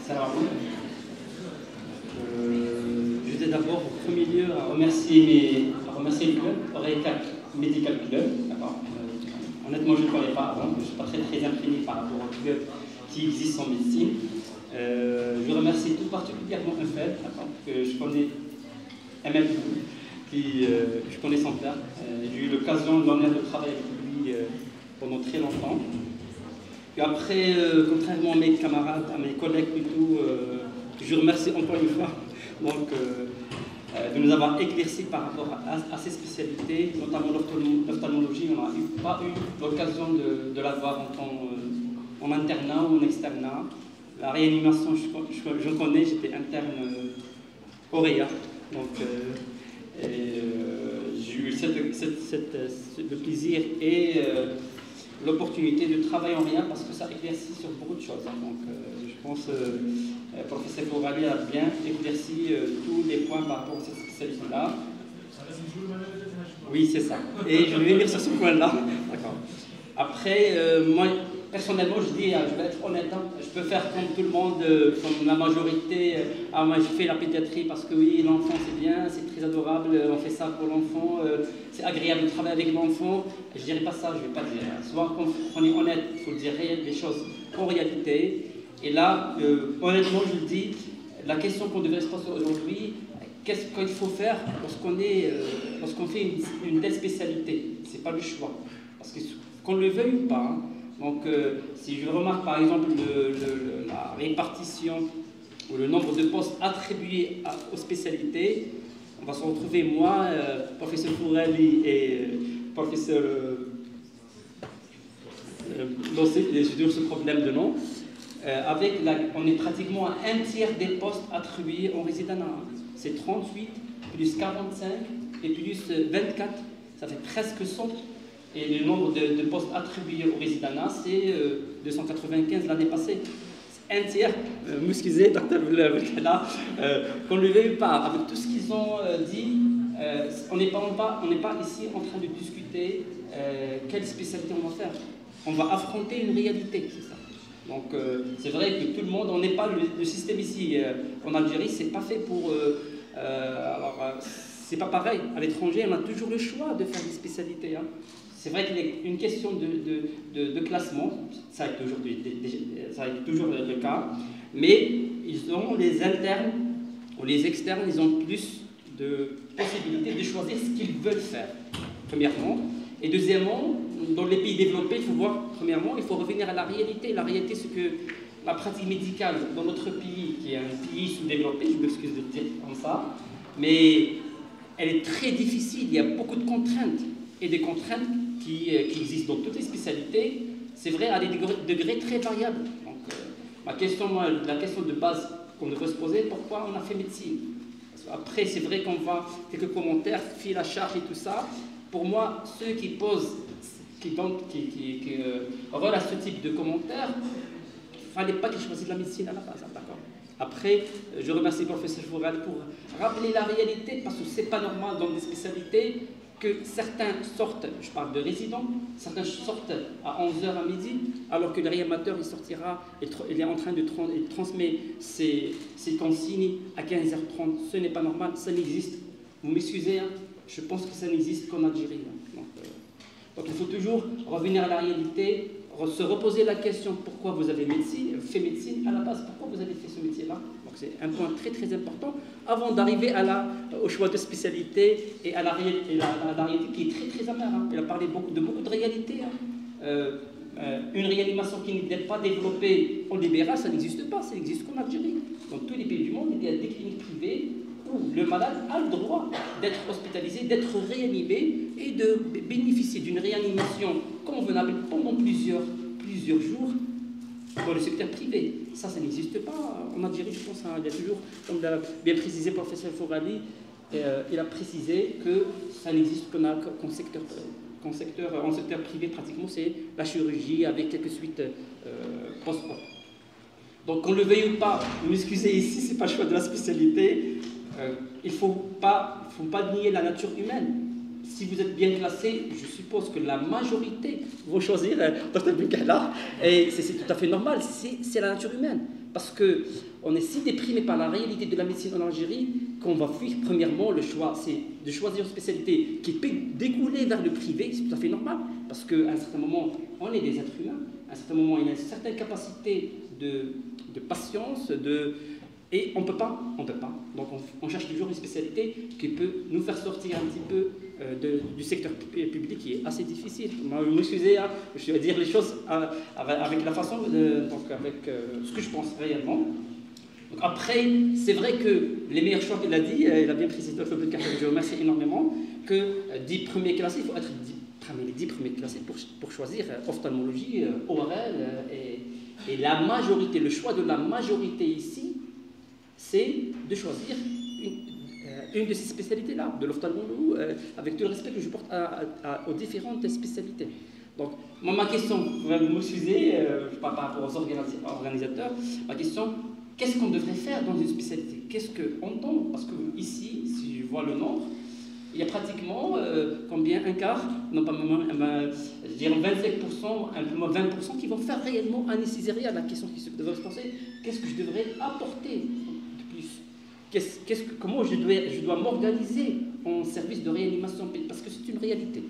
Salam alaikum. Je voudrais d'abord, au premier lieu, à remercier le club, Oreca Medical Club. Honnêtement, je ne le connais pas avant, je ne suis pas très imprégné par rapport au club qui existe en médecine. Je remercie tout particulièrement Unfed, que je connais, Ahmed, que je connais son père. J'ai eu l'occasion, l'honneur de travailler avec lui pendant très longtemps. Et après, contrairement à mes camarades, à mes collègues plutôt, je remercie encore une fois donc, de nous avoir éclaircis par rapport à ces spécialités, notamment l'ophtalmologie. On n'a pas eu l'occasion de la voir en internat ou en externat. La réanimation, je connais, j'étais interne Auréa. Donc, j'ai eu le plaisir et l'opportunité de travailler en rien parce que ça éclaircit sur beaucoup de choses. Donc, je pense que le professeur Fourali a bien éclairci tous les points par rapport à cette spécialité-là. Oui, c'est ça. Et je vais venir sur ce point-là. D'accord. Après, moi, personnellement, je dis, je vais être honnête, je peux faire comme tout le monde, comme la majorité. Moi, je fais la pédiatrie parce que oui, l'enfant c'est bien, c'est très adorable, on fait ça pour l'enfant, c'est agréable de travailler avec l'enfant. Je ne dirais pas ça, je ne vais pas dire. Soit on est honnête, il faut dire les choses en réalité. Et là, honnêtement, je le dis, la question qu'on devrait se poser aujourd'hui, qu'est-ce qu'il faut faire lorsqu'on fait une telle spécialité? Ce n'est pas le choix. Parce que qu'on le veuille ou pas, donc si je remarque par exemple la répartition ou le nombre de postes attribués aux spécialités, on va se retrouver, moi, professeur Fourali et professeur Lossé, j'ai toujours ce problème de nom, on est pratiquement à un tiers des postes attribués en résidence. C'est 38, plus 45 et plus 24, ça fait presque 100. Et le nombre de postes attribués au résidence, c'est 295 l'année passée. Un tiers, m'excusez, docteur Belkala, qu'on ne le veuille pas, avec tout ce qu'ils ont dit, on n'est pas ici en train de discuter quelle spécialité on va faire. On va affronter une réalité, c'est ça. Donc c'est vrai que tout le monde, on n'est pas le système ici en Algérie, c'est pas fait pour... c'est pas pareil. À l'étranger, on a toujours le choix de faire des spécialités. C'est vrai qu'il y a une question de classement, ça a été toujours le cas, mais ils ont les internes ou les externes, ils ont plus de possibilités de choisir ce qu'ils veulent faire, premièrement. Et deuxièmement, dans les pays développés, il faut voir, premièrement, il faut revenir à la réalité. La réalité, c'est que la pratique médicale dans notre pays, qui est un pays sous-développé, je m'excuse de le dire comme ça, mais elle est très difficile, il y a beaucoup de contraintes, et des contraintes qui existent dans toutes les spécialités, c'est vrai, à des degrés très variables. Donc, la question de base qu'on devrait se poser, pourquoi on a fait médecine? Après, c'est vrai qu'on va quelques commentaires, fil à charge et tout ça. Pour moi, ceux qui posent, qui relatent ce type de commentaires, il ne fallait pas qu'ils choisissent la médecine à la base, d'accord? Après, je remercie le professeur Fourali pour rappeler la réalité, parce que ce n'est pas normal dans des spécialités que certains sortent, je parle de résidents, certains sortent à 11h à midi, alors que le réanimateur, il sortira, il est en train de transmettre ses consignes à 15h30. Ce n'est pas normal, ça n'existe. Vous m'excusez, je pense que ça n'existe qu'en Algérie. Donc il faut toujours revenir à la réalité, se reposer la question pourquoi vous avez fait médecine à la base, pourquoi vous avez fait ce métier-là. Donc c'est un point très très important avant d'arriver au choix de spécialité et à la réalité qui est très très amère. Il a parlé de beaucoup de réalités. Une réanimation qui n'est pas développée en libéral, ça n'existe pas, ça n'existe qu'en Algérie. Dans tous les pays du monde, il y a des cliniques privées où le malade a le droit d'être hospitalisé, d'être réanimé et de bénéficier d'une réanimation convenable pendant plusieurs jours dans le secteur privé. Ça n'existe pas en Algérie, je pense. Il y a toujours, comme l'a bien précisé le professeur Fourali, il a précisé que ça n'existe qu'en secteur privé, pratiquement, c'est la chirurgie avec quelques suites post-op. Donc, qu'on le veuille ou pas, vous m'excusez ici, ce n'est pas le choix de la spécialité. Il ne faut pas nier la nature humaine. Si vous êtes bien classé, je suppose que la majorité vont choisir Dr Belkala, et c'est tout à fait normal, c'est la nature humaine. Parce que on est si déprimé par la réalité de la médecine en Algérie qu'on va fuir. Premièrement, le choix, c'est de choisir une spécialité qui peut découler vers le privé, c'est tout à fait normal, parce qu'à un certain moment, on est des êtres humains, à un certain moment, il y a une certaine capacité de patience, et on ne peut pas. Donc on cherche toujours une spécialité qui peut nous faire sortir un petit peu du secteur public qui est assez difficile. Vous m'excusez, hein, je vais dire les choses avec la façon, donc avec ce que je pense réellement. Donc après, c'est vrai que les meilleurs choix qu'il a dit, il a bien précisé, je vous remercie énormément, que 10 premiers classés, il faut être parmi les 10 premiers classés pour choisir ophtalmologie, ORL, et la majorité, le choix de la majorité ici, c'est de choisir une de ces spécialités-là, de l'ophtalmologie, avec tout le respect que je porte aux différentes spécialités. Donc, moi, ma question, vous m'excusez, par rapport aux organisateurs, ma question, qu'est-ce qu'on devrait faire dans une spécialité? Qu'est-ce qu'on tombe? Parce que ici, si je vois le nombre, il y a pratiquement combien? Un quart, non pas même, je dirais 25%, un peu moins 20% qui vont faire réellement un césarienne. La question qui se devrait se poser, qu'est-ce que je devrais apporter de plus? Comment je dois m'organiser en service de réanimation? Parce que c'est une réalité.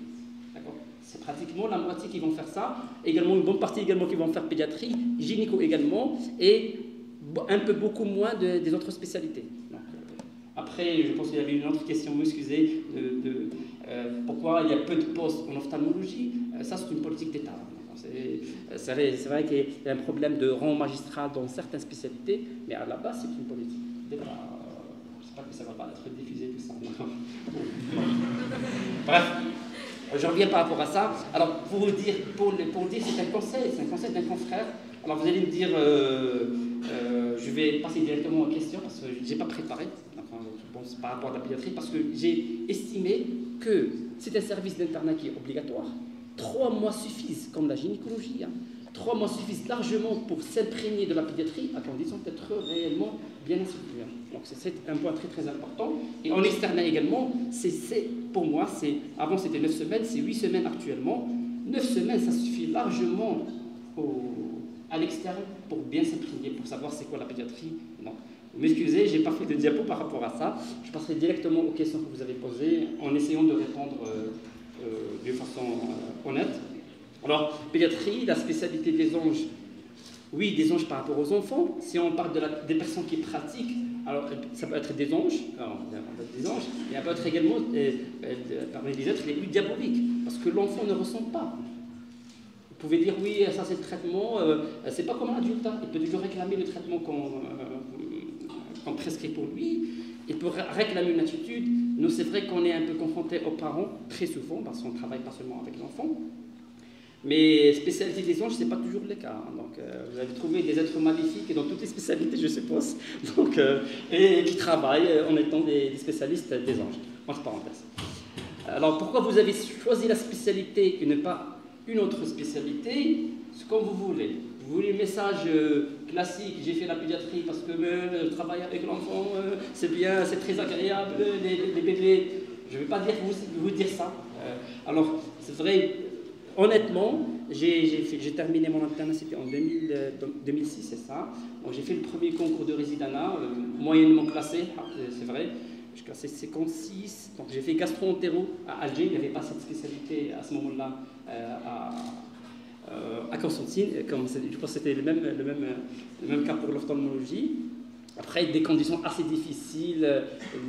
C'est pratiquement la moitié qui vont faire ça, également une bonne partie également qui vont faire pédiatrie, gynéco également, et un peu beaucoup moins des autres spécialités. Donc, après, je pense qu'il y avait une autre question, vous excusez, pourquoi il y a peu de postes en ophtalmologie. Ça, c'est une politique d'État. C'est vrai qu'il y a un problème de rang magistral dans certaines spécialités, mais à la base, c'est une politique d'État. J'espère que ça ne va pas être diffusé tout ça. Bref. Je reviens par rapport à ça. Alors, pour vous dire, c'est un conseil d'un confrère. Alors, vous allez me dire, je vais passer directement aux questions parce que je n'ai pas préparé, enfin, je pense par rapport à la pédiatrie, parce que j'ai estimé que c'est un service d'internat qui est obligatoire. 3 mois suffisent, comme la gynécologie. 3 mois suffisent largement pour s'imprégner de la pédiatrie, à condition d'être réellement bien instruit. Donc c'est un point très très important. Et en externat également, pour moi, avant c'était 9 semaines, c'est 8 semaines actuellement. 9 semaines, ça suffit largement à l'externe pour bien s'imprégner, pour savoir c'est quoi la pédiatrie. Non. M'excusez, je n'ai pas fait de diapo par rapport à ça. Je passerai directement aux questions que vous avez posées en essayant de répondre de façon honnête. Alors, pédiatrie, la spécialité des anges. Oui, des anges par rapport aux enfants. Si on parle des personnes qui pratiquent, alors ça peut être des anges, et ça peut être également, parmi les êtres, les plus diaboliques, parce que l'enfant ne ressent pas. Vous pouvez dire, oui, ça c'est le traitement, c'est pas comme un adulte, il peut toujours réclamer le traitement qu'on prescrit pour lui, il peut réclamer une attitude. Nous, c'est vrai qu'on est un peu confrontés aux parents, très souvent, parce qu'on ne travaille pas seulement avec l'enfant. Mais spécialité des anges, ce n'est pas toujours le cas. Donc, vous avez trouvé des êtres maléfiques dans toutes les spécialités, je suppose, donc, et qui travaillent en étant des spécialistes des anges. Entre parenthèses. Alors, pourquoi vous avez choisi la spécialité et ne pas une autre spécialité? C'est comme vous voulez. Vous voulez le message classique, j'ai fait la pédiatrie parce que je travaille avec l'enfant, c'est bien, c'est très agréable, les bébés. Je ne vais pas vous dire ça. Alors, c'est vrai. Honnêtement, j'ai terminé mon internat, c'était en 2006, c'est ça. J'ai fait le premier concours de résidanat, moyennement classé, c'est vrai. Je classais 56, donc j'ai fait gastro-entéro à Alger. Il n'y avait pas cette spécialité à ce moment-là à Constantine. Je pense que c'était le même cas pour l'ophtalmologie. Après, des conditions assez difficiles,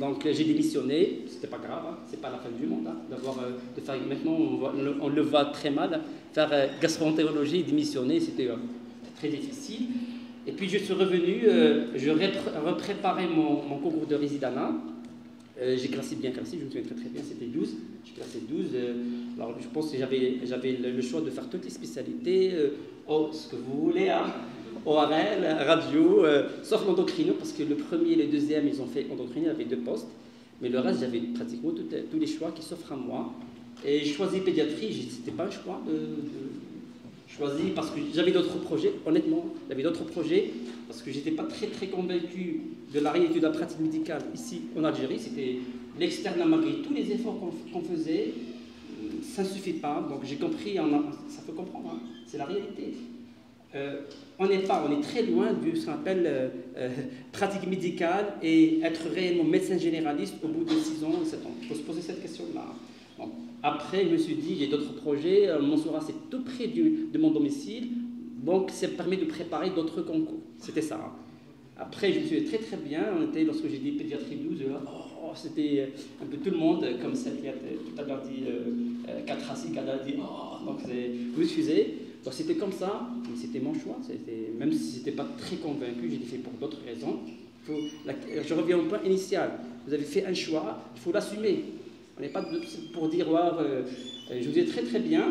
donc j'ai démissionné. C'était pas grave, hein, c'est pas la fin du monde de faire. Maintenant, on le voit très mal. Faire gastro-entérologie, démissionner, c'était très difficile. Et puis je suis revenu, je repréparais mon concours de résidanat. J'ai classé, je me souviens très bien, c'était 12. J'ai classé 12. Alors je pense que j'avais le choix de faire toutes les spécialités, ce que vous voulez, hein. ORL, radio, sauf l'endocrino, parce que le premier et le deuxième, ils ont fait endocrino, il y avait 2 postes. Mais le reste, j'avais pratiquement tous les choix qui s'offrent à moi. Et j'ai choisi pédiatrie, ce n'était pas un choix de choisir, parce que j'avais d'autres projets, honnêtement, j'avais d'autres projets, parce que je n'étais pas très très convaincu de la réalité de la pratique médicale ici en Algérie. C'était l'externe, malgré tous les efforts qu'on faisait, ça ne suffit pas. Donc j'ai compris, ça faut comprendre, hein, c'est la réalité. on est très loin de ce qu'on appelle pratique médicale et être réellement médecin généraliste au bout de 6 ans ou 7 ans. Il faut se poser cette question-là. Bon. Après, je me suis dit, j'ai d'autres projets. Mansoura, c'est tout près de mon domicile, donc ça me permet de préparer d'autres concours. C'était ça. Hein. Après, je me suis très très bien. On était, lorsque j'ai dit pédiatrie 12, c'était un peu tout le monde, comme celle qui a tout à l'heure dit 4 à 6, qui a dit donc je me excusez. Donc c'était comme ça, mais c'était mon choix. Même si je n'étais pas très convaincu, j'ai fait pour d'autres raisons. Je reviens au point initial. Vous avez fait un choix, il faut l'assumer. On n'est pas pour dire je vous ai très très bien.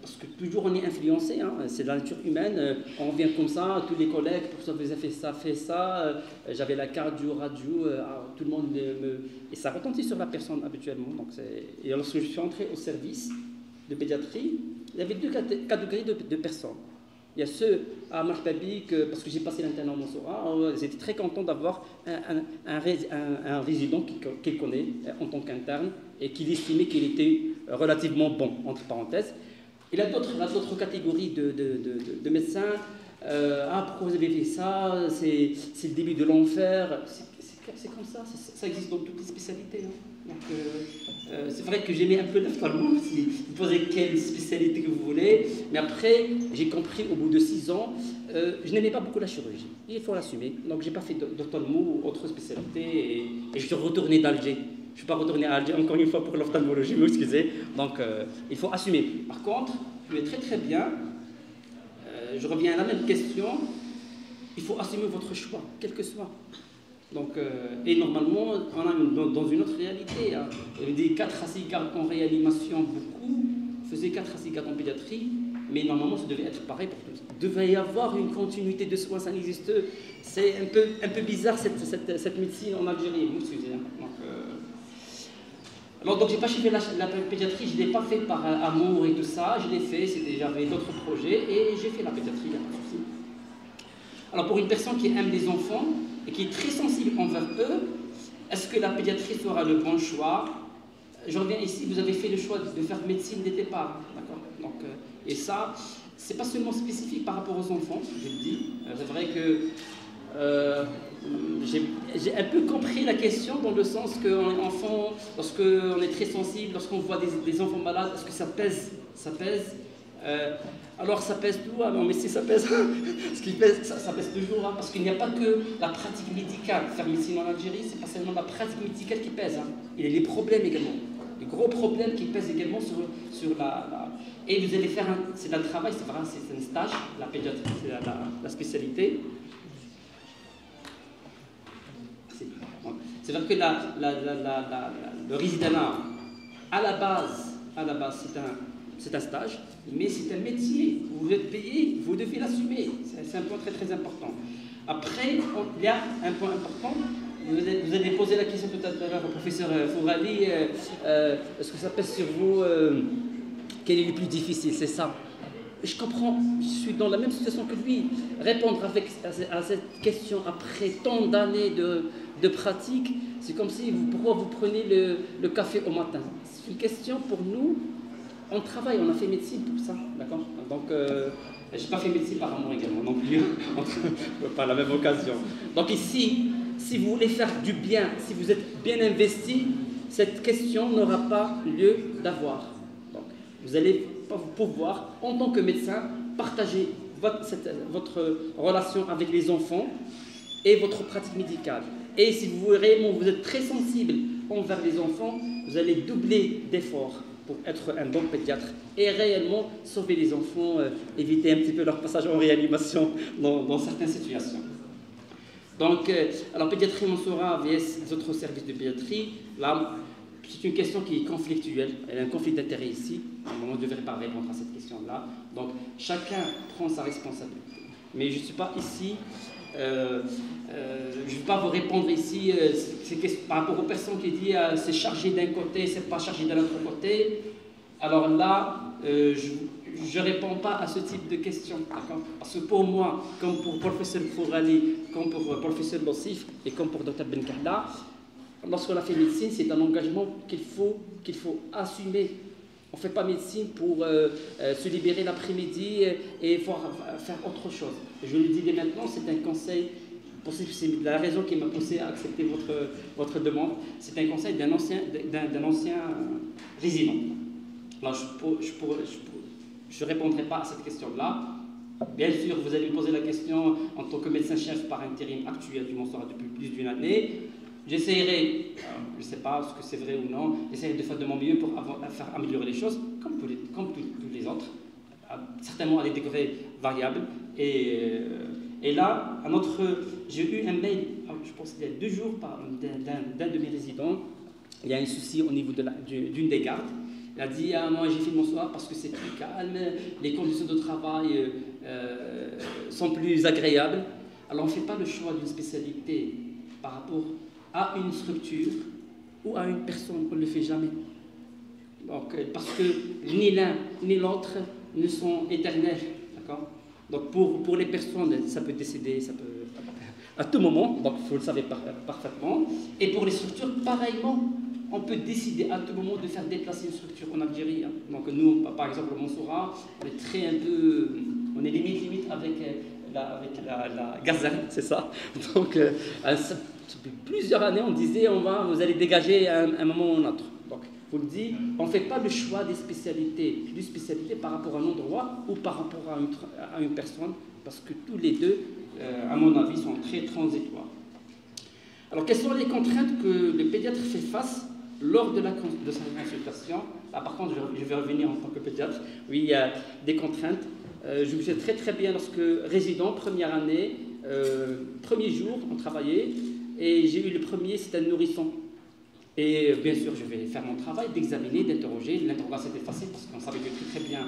Parce que toujours on est influencé, hein, c'est la nature humaine, on vient comme ça, tous les collègues, pour ça vous avez fait ça, j'avais la cardio, radio, tout le monde et ça retentit sur la personne habituellement. Donc et lorsque je suis entré au service de pédiatrie, il y avait 2 catégories de personnes. Il y a ceux à Martabi, parce que j'ai passé l'internat en Mansoura, ils étaient très contents d'avoir un résident qu'ils connaît en tant qu'interne et qu'il estimait qu'il était relativement bon, entre parenthèses. Il y a d'autres catégories de médecins. Pourquoi vous avez fait ça? C'est le début de l'enfer. C'est comme ça, ça existe dans toutes les spécialités. Hein. Donc, c'est vrai que j'aimais un peu l'ophtalmo, si vous posez quelle spécialité que vous voulez, mais après, j'ai compris au bout de 6 ans, je n'aimais pas beaucoup la chirurgie, il faut l'assumer. Donc, j'ai pas fait d'ophtalmo ou autre spécialité, et je suis retourné d'Alger. Je ne suis pas retourné à Alger encore une fois pour l'ophtalmologie, vous excusez. Donc, il faut assumer. Par contre, je vais très très bien, je reviens à la même question, il faut assumer votre choix, quel que soit. Donc, et normalement, on a dans une autre réalité. Hein. Il y avait des 4 à 6 gardes en réanimation, beaucoup faisaient 4 à 6 gardes en pédiatrie, mais normalement, ça devait être pareil pour tous. Il devait y avoir une continuité de soins, ça n'existe. C'est un peu bizarre cette médecine en Algérie, vous excusez. Hein. Donc, j'ai pas suivi la pédiatrie, je ne l'ai pas fait par amour et tout ça, je l'ai fait, j'avais d'autres projets et j'ai fait la pédiatrie, il n'y a pas de souci. Alors, pour une personne qui aime les enfants, et qui est très sensible envers eux, est-ce que la pédiatrie sera le bon choix? Je reviens ici, vous avez fait le choix de faire médecine dès le départ, d'accord? Donc, et ça, c'est pas seulement spécifique par rapport aux enfants, je le dis. C'est vrai que j'ai un peu compris la question dans le sens qu'en enfant, lorsqu'on est très sensible, lorsqu'on voit des enfants malades, est-ce que ça pèse? Ça pèse. Alors ça pèse tout, non mais si ça pèse, ce qui pèse, ça pèse toujours, hein, parce qu'il n'y a pas que la pratique médicale. Faire médecine en Algérie, c'est pas seulement la pratique médicale qui pèse, hein. Il y a les problèmes également, les gros problèmes qui pèsent également sur la... Et vous allez faire, c'est un travail, c'est vrai, c'est un stage, la pédiatrie, c'est la spécialité. C'est vrai que le résidence, à la base c'est un stage, mais c'est un métier. Vous êtes payé, vous devez l'assumer. C'est un point très très important. Après, il y a un point important. Vous avez posé la question tout à l'heure au professeur Fourali. Est-ce que ça pèse sur vous? Quel est le plus difficile? C'est ça. Je comprends, je suis dans la même situation que lui. Répondre à cette question après tant d'années de pratique, c'est comme si, pourquoi vous prenez le café au matin? C'est une question pour nous. On travaille, on a fait médecine pour ça, d'accord? Donc, je n'ai pas fait médecine par amour également non plus, par la même occasion. Donc ici, si vous voulez faire du bien, si vous êtes bien investi, cette question n'aura pas lieu d'avoir. Donc, vous allez pouvoir, en tant que médecin, partager votre relation avec les enfants et votre pratique médicale. Et si réellement vous êtes très sensible envers les enfants, vous allez doubler d'efforts pour être un bon pédiatre et réellement sauver les enfants, éviter un petit peu leur passage en réanimation dans certaines situations. Donc, alors pédiatrie Mansoura vs les autres services de pédiatrie, là, c'est une question qui est conflictuelle, il y a un conflit d'intérêt ici, on ne devrait pas répondre à cette question-là, donc chacun prend sa responsabilité. Mais je ne suis pas ici, je ne vais pas vous répondre ici par rapport aux personnes qui disent c'est chargé d'un côté, c'est pas chargé de l'autre côté. Alors là, je ne réponds pas à ce type de questions. Parce que pour moi, comme pour le professeur Fourali, comme pour le professeur Lossif et comme pour Dr Ben Kahla, lorsqu'on a fait médecine, c'est un engagement qu'il faut assumer On ne fait pas médecine pour se libérer l'après-midi et faire autre chose. Je le dis dès maintenant, c'est un conseil, c'est la raison qui m'a poussé à accepter votre demande. C'est un conseil d'un ancien résident. Alors, je ne répondrai pas à cette question-là. Bien sûr, vous allez me poser la question en tant que médecin-chef par intérim actuel du Montserrat depuis plus d'une année. J'essaierai, je ne sais pas ce que c'est vrai ou non, j'essaierai de faire de mon mieux pour faire améliorer les choses, comme tous les autres, certainement à des degrés variables. Et là, j'ai eu un mail, je pense il y a 2 jours, d'un de mes résidents. Il y a un souci au niveau d'une des gardes. Il a dit, moi j'ai fait le Montserrat parce que c'est plus calme, les conditions de travail sont plus agréables. Alors on ne fait pas le choix d'une spécialité par rapport à une structure ou à une personne, on ne le fait jamais. Donc, parce que ni l'un ni l'autre ne sont éternels. D'accord ? Donc pour les personnes, ça peut décéder, ça peut à tout moment, donc vous le savez parfaitement. Et pour les structures, pareillement. On peut décider à tout moment de faire déplacer une structure en Algérie. Hein. Donc nous, par exemple, au Montserrat, on est limite avec la Gazelle, c'est ça. Donc depuis plusieurs années, on disait vous allez dégager à un moment ou un autre. Donc je vous le dis, on ne fait pas le choix des spécialités, par rapport à un endroit ou par rapport à une personne, parce que tous les deux, à mon avis, sont très transitoires. Alors quelles sont les contraintes que le pédiatre fait face lors de sa consultation? Là, par contre, je vais revenir en tant que pédiatre. Oui, il y a des contraintes. Je me souviens très bien lorsque résident, première année, premier jour, on travaillait, et j'ai eu le premier, c'était un nourrisson. Et bien sûr, je vais faire mon travail d'examiner, d'interroger. L'interrogation était facile parce qu'on savait très bien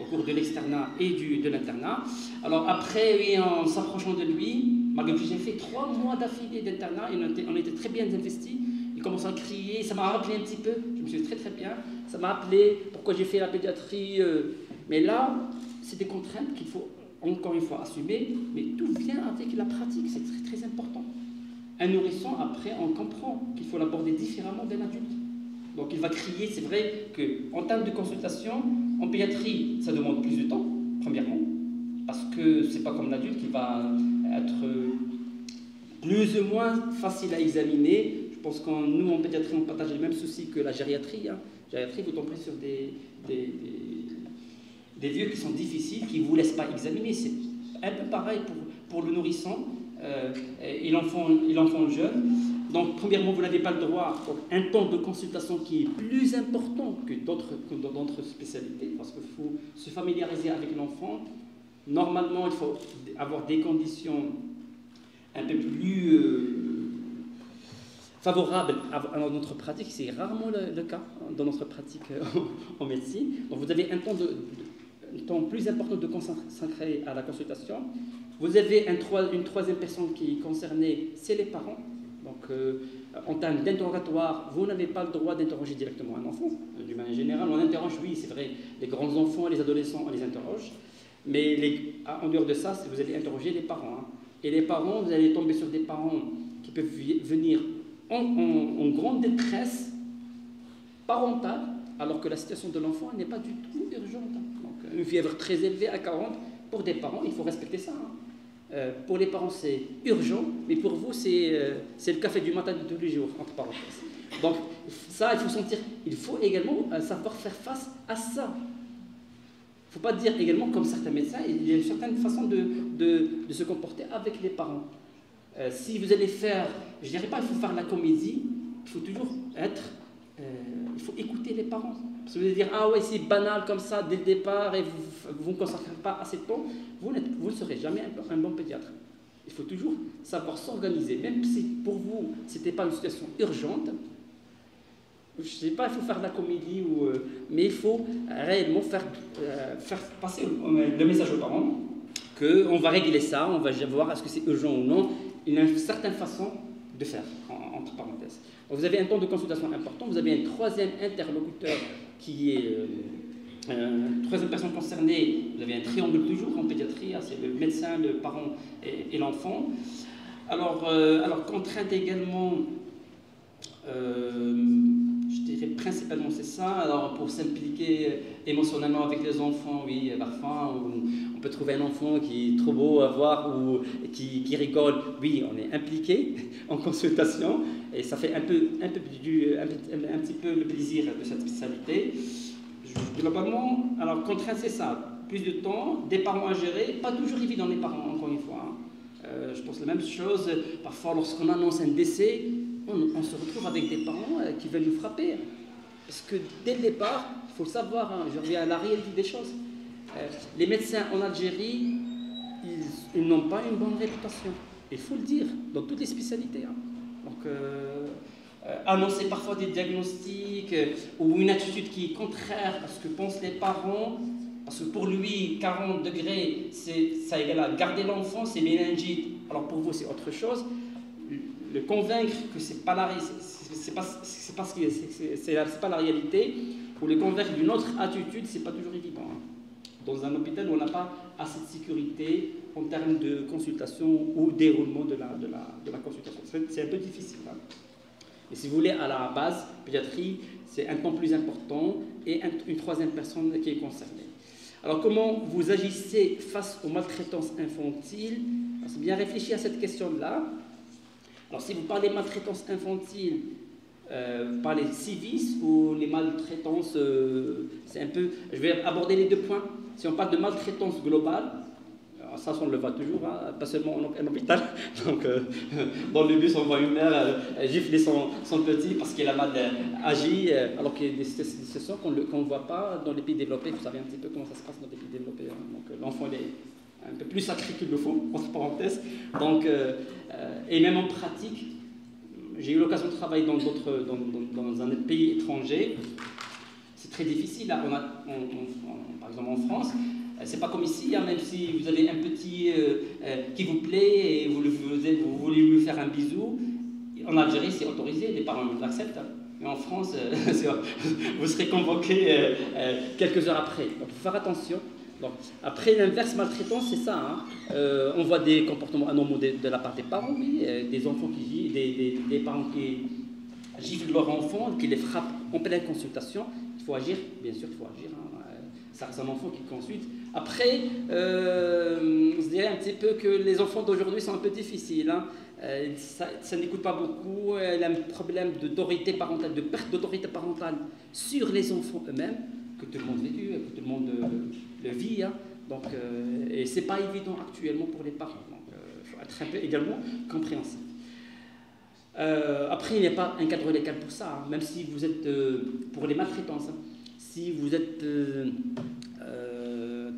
au cours de l'externat et de l'internat. Alors après, oui, en s'approchant de lui, malgré que j'ai fait 3 mois d'affilée d'internat, et on était très bien investis. Il commence à crier, ça m'a rappelé un petit peu, je me suis très bien, ça m'a appelé pourquoi j'ai fait la pédiatrie. Mais là, c'est des contraintes qu'il faut encore une fois assumer, mais tout vient avec la pratique, c'est très important. Un nourrisson, après, on comprend qu'il faut l'aborder différemment d'un adulte. Donc il va crier, c'est vrai qu'en termes de consultation, en pédiatrie, ça demande plus de temps, premièrement, parce que c'est pas comme l'adulte qui va être plus ou moins facile à examiner. Je pense que nous, en pédiatrie, on partage les mêmes soucis que la gériatrie. Hein. Gériatrie, vous tombez sur des vieux qui sont difficiles, qui ne vous laissent pas examiner. C'est un peu pareil pour le nourrisson et l'enfant jeune. Donc, premièrement, vous n'avez pas le droit à un temps de consultation qui est plus important que dans d'autres spécialités, parce qu'il faut se familiariser avec l'enfant. Normalement, il faut avoir des conditions un peu plus favorable à notre pratique. C'est rarement le cas dans notre pratique en médecine. Donc vous avez un temps plus important de consacrer à la consultation. Vous avez une troisième personne qui est concernée, c'est les parents. Donc en termes d'interrogatoire, vous n'avez pas le droit d'interroger directement un enfant. D'une manière générale, on interroge, oui, c'est vrai, les grands enfants, les adolescents, on les interroge. Mais en dehors de ça, vous allez interroger les parents. Hein. Et les parents, vous allez tomber sur des parents qui peuvent venir en grande détresse parentale, alors que la situation de l'enfant n'est pas du tout urgente. Donc, une fièvre très élevée à 40, pour des parents, il faut respecter ça. Hein. Pour les parents, c'est urgent, mais pour vous, c'est le café du matin de tous les jours, entre parenthèses. Donc, ça, il faut également savoir faire face à ça. Il ne faut pas dire également, comme certains médecins, il y a une certaine façon de se comporter avec les parents. Si vous allez faire, je ne dirais pas il faut faire la comédie, il faut toujours il faut écouter les parents. Parce que vous allez dire, ah ouais, c'est banal comme ça dès le départ et vous ne consacrez pas assez de temps, vous ne serez jamais un bon pédiatre. Il faut toujours savoir s'organiser, même si pour vous, ce n'était pas une situation urgente. Je ne sais pas, il faut faire de la comédie, mais il faut réellement faire passer le message aux parents qu'on va régler ça, on va voir est-ce que c'est urgent ou non. Il y a une certaine façon de faire, entre parenthèses. Donc vous avez un temps de consultation important, vous avez un troisième interlocuteur qui est troisième personne concernée, vous avez un triangle toujours en pédiatrie, hein, c'est le médecin, le parent et l'enfant. Alors contrainte également, je dirais principalement c'est ça. Alors pour s'impliquer émotionnellement avec les enfants, oui, parfois on peut trouver un enfant qui est trop beau à voir ou qui rigole. Oui, on est impliqué en consultation et ça fait un petit peu le plaisir de cette spécialité. Globalement, alors contrainte c'est ça, plus de temps, des parents à gérer, pas toujours évident les parents encore une fois. Je pense la même chose, parfois lorsqu'on annonce un décès, on se retrouve avec des parents qui veulent nous frapper. Parce que dès le départ, il faut le savoir, hein, je reviens à la réalité des choses. Les médecins en Algérie, ils n'ont pas une bonne réputation. Il faut le dire, dans toutes les spécialités. Hein. Donc, annoncer parfois des diagnostics ou une attitude qui est contraire à ce que pensent les parents, parce que pour lui, 40 degrés, ça égale à garder l'enfant, c'est méningite. Alors pour vous, c'est autre chose. Le convaincre que c'est pas la réalité, ou le convaincre d'une autre attitude, c'est pas toujours évident. Hein. Dans un hôpital où on n'a pas assez de sécurité en termes de consultation ou déroulement de la consultation. C'est un peu difficile. Hein. Mais si vous voulez, à la base, pédiatrie, c'est un temps plus important et une troisième personne qui est concernée. Alors, comment vous agissez face aux maltraitances infantiles? C'est bien réfléchi à cette question-là. Alors, si vous parlez maltraitance infantile, vous parlez civis ou les maltraitances, c'est un peu... Je vais aborder les deux points. Si on parle de maltraitance globale, ça on le voit toujours, hein, pas seulement en hôpital. Donc, dans le bus, on voit une mère gifler son petit parce qu'elle a mal agi, alors qu'il y a des situations qu'on ne voit pas dans les pays développés. Vous savez un petit peu comment ça se passe dans les pays développés. Hein. Donc, l'enfant est un peu plus sacré qu'il le faut, entre parenthèses. Donc, et même en pratique, j'ai eu l'occasion de travailler dans un pays étranger. C'est très difficile. Là, par exemple en France, c'est pas comme ici, hein, même si vous avez un petit qui vous plaît et vous voulez lui faire un bisou. En Algérie, c'est autorisé, les parents l'acceptent. Hein. Mais en France, vous serez convoqué quelques heures après. Donc, il faut faire attention. Donc, après, l'inverse maltraitance, c'est ça. Hein. On voit des comportements anormaux de la part des parents, oui, des enfants des parents qui giflent leurs enfants, qui les frappent en pleine consultation. Il faut agir, bien sûr, il faut agir. Hein. C'est un enfant qui consulte. Après, je dirais un petit peu que les enfants d'aujourd'hui sont un peu difficiles. Hein. Ça n'écoute pas beaucoup. Elle a un problème d'autorité parentale, de perte d'autorité parentale sur les enfants eux-mêmes, que tout le monde vécu, que tout le monde le vit. Hein. Donc, et c'est pas évident actuellement pour les parents. Donc, il faut être un peu également compréhensif. Après, il n'y a pas un cadre légal pour ça. Hein. Même si vous êtes pour les maltraitances. Hein. Si vous êtes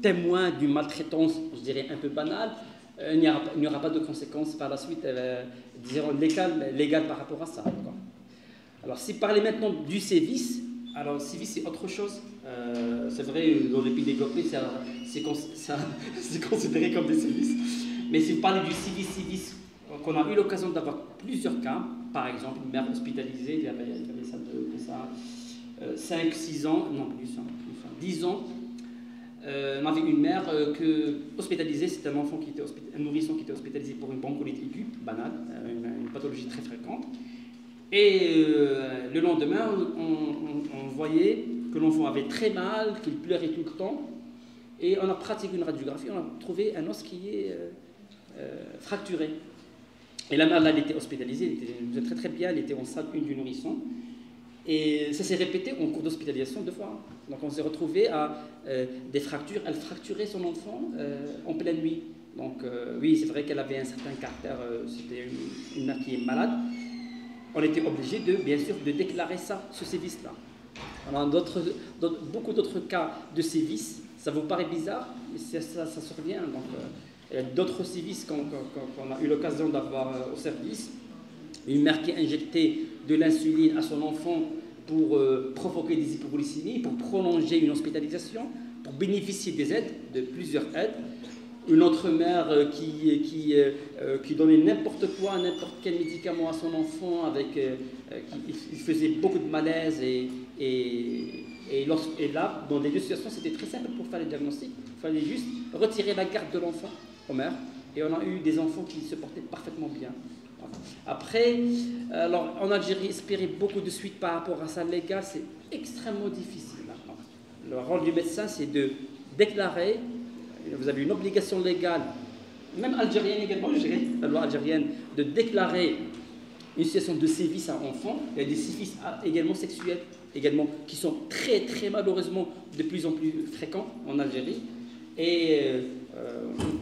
témoin d'une maltraitance, je dirais un peu banale, il n'y aura pas de conséquences par la suite, disons légales par rapport à ça. Quoi. Alors, si parler maintenant du sévice, alors le sévice c'est autre chose. C'est vrai, dans les pays développés, c'est considéré comme des sévices. Mais si vous parlez du sévice, qu'on a eu l'occasion d'avoir plusieurs cas, par exemple, une mère hospitalisée, il y avait ça 5-6 ans, non plus, 10 ans, on avait une mère hospitalisée, c'était un nourrisson qui était hospitalisé pour une bronchite aiguë, banale, une pathologie très fréquente. Et le lendemain, on voyait que l'enfant avait très mal, qu'il pleurait tout le temps. Et on a pratiqué une radiographie, on a trouvé un os qui est fracturé. Et la mère, là, elle était hospitalisée, elle était très très bien, elle était en salle 1 du nourrisson. Et ça s'est répété en cours d'hospitalisation 2 fois. Donc on s'est retrouvé à des fractures. Elle fracturait son enfant en pleine nuit. Donc oui, c'est vrai qu'elle avait un certain caractère, c'était une mère qui est malade. On était obligé, bien sûr, de déclarer ça, ce sévice-là. Alors beaucoup d'autres cas de sévices, ça vous paraît bizarre, mais ça survient. Donc il y a d'autres sévices qu'on a eu l'occasion d'avoir au service. Une mère qui injectait de l'insuline à son enfant pour provoquer des hypoglycémies, pour prolonger une hospitalisation, pour bénéficier des aides, de plusieurs aides. Une autre mère qui donnait n'importe quoi, n'importe quel médicament à son enfant, qui faisait beaucoup de malaise. Et là, dans les deux situations, c'était très simple pour faire les diagnostics. Il fallait juste retirer la garde de l'enfant aux mères. Et on a eu des enfants qui se portaient parfaitement bien. Après, alors, en Algérie, espérer beaucoup de suite par rapport à ça légal, c'est extrêmement difficile maintenant. Le rôle du médecin, c'est de déclarer, vous avez une obligation légale, même algérienne également, je dirais, la loi algérienne, de déclarer une situation de sévices à enfants. Il y a des sévices également sexuels, également, qui sont très, très malheureusement de plus en plus fréquents en Algérie. Et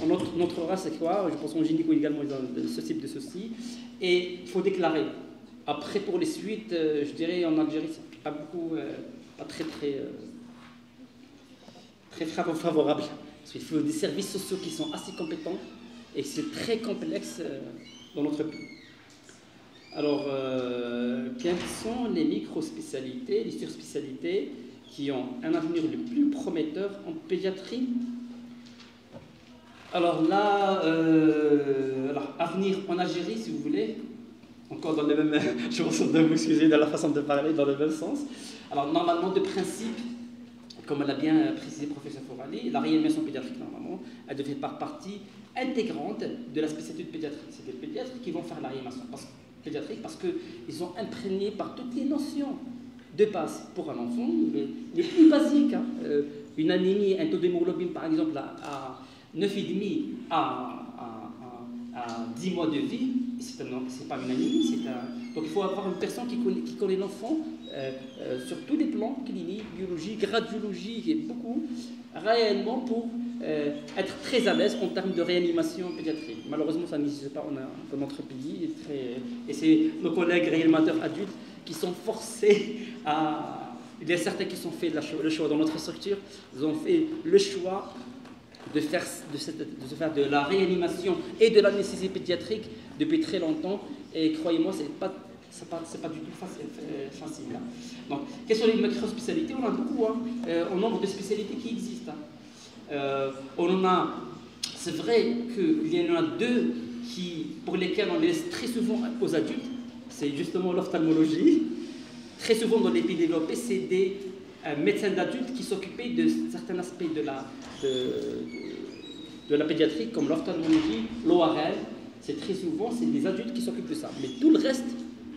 notre race, c'est quoi? Je pense qu'en gynéco également, ils ont ce type de ceci. Et il faut déclarer. Après, pour les suites, je dirais en Algérie, c'est pas beaucoup, pas très favorable. Parce qu'il faut des services sociaux qui sont assez compétents et c'est très complexe dans notre pays. Alors, quelles sont les micro-spécialités, les surspécialités qui ont un avenir le plus prometteur en pédiatrie? Alors là, avenir en Algérie, si vous voulez, encore dans le même, je me sens de m'excuser de la façon de parler, dans le même sens. Alors normalement, de principe, comme l'a bien précisé le professeur Forali, la réanimation pédiatrique, normalement, elle devait faire partie intégrante de la spécialité de pédiatrie. C'est les pédiatres qui vont faire la réanimation pédiatrique parce qu'ils sont imprégnés par toutes les notions de base pour un enfant, les plus basiques. Hein. Une anémie, un taux d'hémoglobine, par exemple, à 9,5 à 10 mois de vie, c'est pas une anémie, donc il faut avoir une personne qui connaît l'enfant sur tous les plans, cliniques, biologique, radiologie, et beaucoup, réellement pour être très à l'aise en termes de réanimation pédiatrique. Malheureusement, ça n'existe pas dans notre pays, et c'est nos collègues réanimateurs adultes qui sont forcés à... Il y a certains qui ont fait le choix dans notre structure, ils ont fait le choix de faire de la réanimation et de l'anesthésie pédiatrique depuis très longtemps. Et croyez-moi, c'est pas du tout facile. Hein. Donc, quelles sont les micro-spécialités? On a beaucoup, hein, au nombre de spécialités qui existent. Hein. C'est vrai qu'il y en a deux pour lesquelles on laisse très souvent aux adultes. C'est justement l'ophtalmologie. Très souvent dans les pays développés, c'est des médecins d'adultes qui s'occupaient de certains aspects de la pédiatrie, comme l'ophtalmologie, l'ORL. C'est très souvent, c'est des adultes qui s'occupent de ça. Mais tout le reste,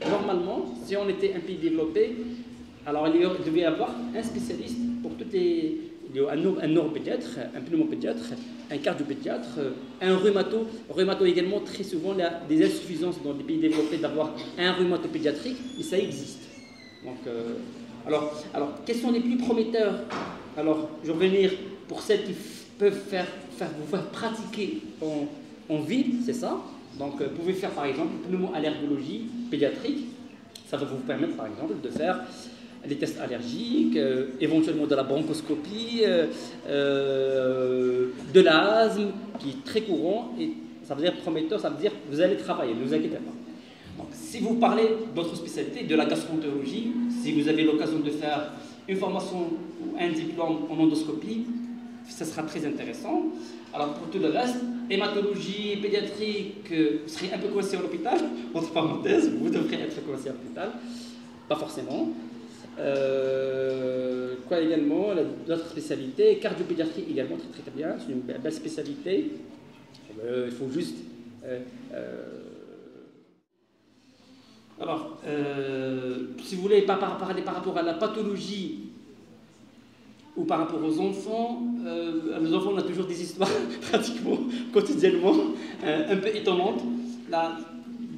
normalement, si on était un pays développé, alors il devait y avoir un spécialiste pour toutes les... Un neuropédiatre, un pneumopédiatre, un cardiopédiatre, un rhumato. Rhumato également, très souvent, il y a des insuffisances dans les pays développés d'avoir un rhumatopédiatrique, mais ça existe. Donc, alors, quels sont les plus prometteurs? Alors, je vais revenir pour celles qui peuvent vous faire pratiquer en ville, c'est ça. Donc, vous pouvez faire par exemple pneumoallergologie pédiatrique. Ça va vous permettre par exemple de faire les tests allergiques, éventuellement de la bronchoscopie, de l'asthme, qui est très courant. Et ça veut dire prometteur, ça veut dire que vous allez travailler, ne vous inquiétez pas. Donc, si vous parlez d'autres spécialités, de la gastroentérologie, si vous avez l'occasion de faire une formation ou un diplôme en endoscopie, ça sera très intéressant. Alors pour tout le reste, hématologie, pédiatrique, vous serez un peu coincé à l'hôpital, entre parenthèses, vous devrez être coincé à l'hôpital, pas forcément. Quoi également, d'autres spécialités, cardiopédiatrie également très bien, c'est une belle spécialité. Il faut juste... Alors, si vous voulez parler par rapport à la pathologie ou par rapport aux enfants, on a toujours des histoires pratiquement quotidiennement un peu étonnantes. Là,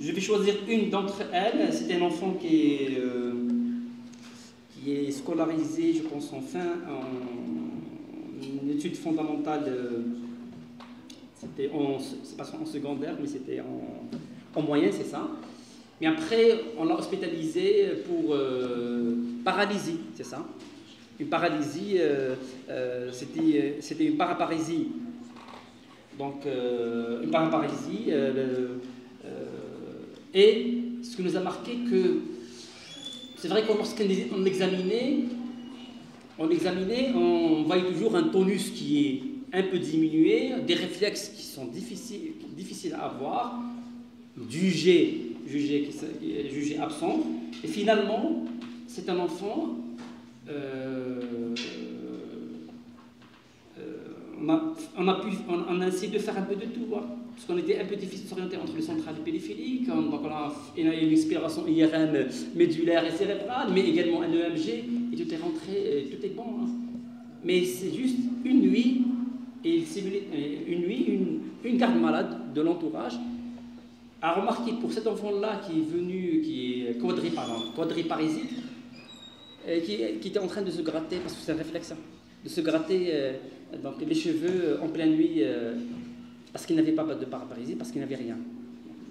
je vais choisir une d'entre elles. C'est un enfant qui est scolarisé, je pense, en études fondamentales. C'était c'est pas en secondaire, mais c'était en moyenne, c'est ça. Mais après, on l'a hospitalisé pour paralysie, c'est ça. Une paralysie, c'était une paraparésie. Donc, une paraparésie. Et ce qui nous a marqué, que c'est vrai que lorsqu'on examinait, on voyait toujours un tonus qui est un peu diminué, des réflexes qui sont difficiles à avoir, jugé absent, et finalement, c'est un enfant, on a essayé de faire un peu de tout, hein, parce qu'on était un peu difficile de s'orienter entre le central et le périphérique. Donc il y a une inspiration IRM médulaire et cérébrale, mais également un EMG, et tout est rentré, tout est bon. Hein. Mais c'est juste une nuit, et une garde malade de l'entourage a remarqué pour cet enfant-là qui est venu, qui est quadriparésite, qui était en train de se gratter, parce que c'est un réflexe, hein, de se gratter donc les cheveux en pleine nuit, parce qu'il n'avait pas de paraparésie, parce qu'il n'avait rien.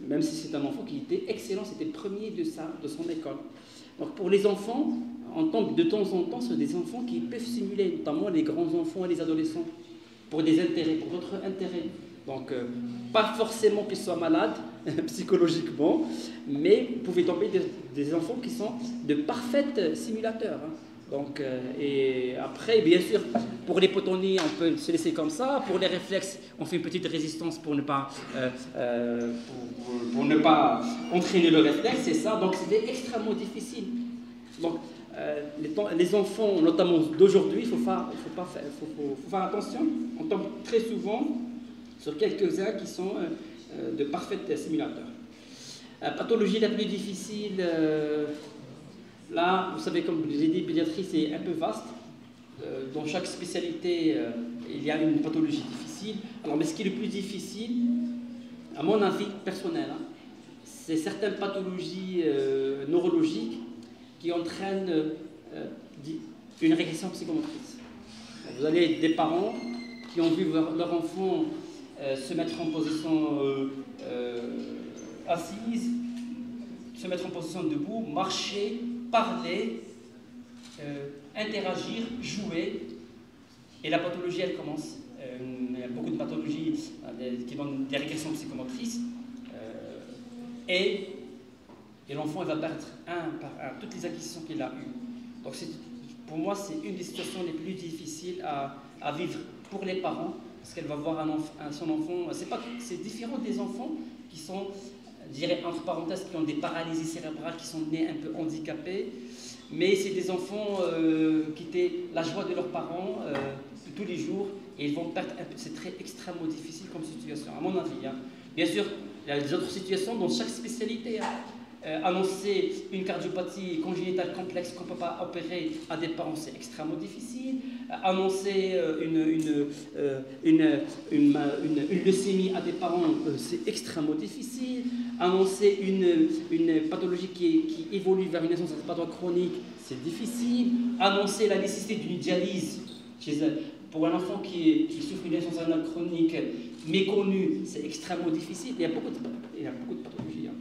Même si c'est un enfant qui était excellent, c'était le premier de son école. Donc pour les enfants, de temps en temps, ce sont des enfants qui peuvent simuler, notamment les grands enfants et les adolescents, pour des intérêts, pour d'autres intérêts. Donc, pas forcément qu'ils soient malades psychologiquement, mais vous pouvez tomber des enfants qui sont de parfaits simulateurs. Hein. Donc, et après, bien sûr, pour les potonies, on peut se laisser comme ça. Pour les réflexes, on fait une petite résistance pour ne pas entraîner le réflexe, c'est ça. Donc, c'était extrêmement difficile. Donc, les enfants, notamment d'aujourd'hui, il faut faire attention. On tombe très souvent sur quelques-uns qui sont de parfaits simulateurs. La pathologie la plus difficile, là, vous savez, comme je l'ai dit, pédiatrie, c'est un peu vaste. Dans chaque spécialité, il y a une pathologie difficile. Alors, mais ce qui est le plus difficile, à mon avis personnel, hein, c'est certaines pathologies neurologiques qui entraînent une régression psychomotrice. Vous avez des parents qui ont vu leur enfant se mettre en position assise, se mettre en position debout, marcher, parler, interagir, jouer, et la pathologie, elle commence. Il y a beaucoup de pathologies qui donnent des régressions psychomotrices, et l'enfant va perdre un par un toutes les acquisitions qu'il a eues. Donc pour moi, c'est une des situations les plus difficiles à vivre pour les parents, parce qu'elle va voir son enfant, c'est différent des enfants qui sont, je dirais entre parenthèses, qui ont des paralysies cérébrales, qui sont nés un peu handicapés, mais c'est des enfants qui étaient la joie de leurs parents tous les jours, et ils vont perdre un peu. C'est extrêmement difficile comme situation, à mon avis. Hein. Bien sûr, il y a des autres situations dans chaque spécialité. Hein. Annoncer une cardiopathie congénitale complexe qu'on ne peut pas opérer à des parents, c'est extrêmement difficile. Annoncer une leucémie à des parents, c'est extrêmement difficile. Annoncer une pathologie qui évolue vers une insuffisance respiratoire chronique, c'est difficile. Annoncer la nécessité d'une dialyse pour un enfant qui souffre d'une insuffisance rénale chronique méconnue, c'est extrêmement difficile. Il y a beaucoup de pathologies. Hein.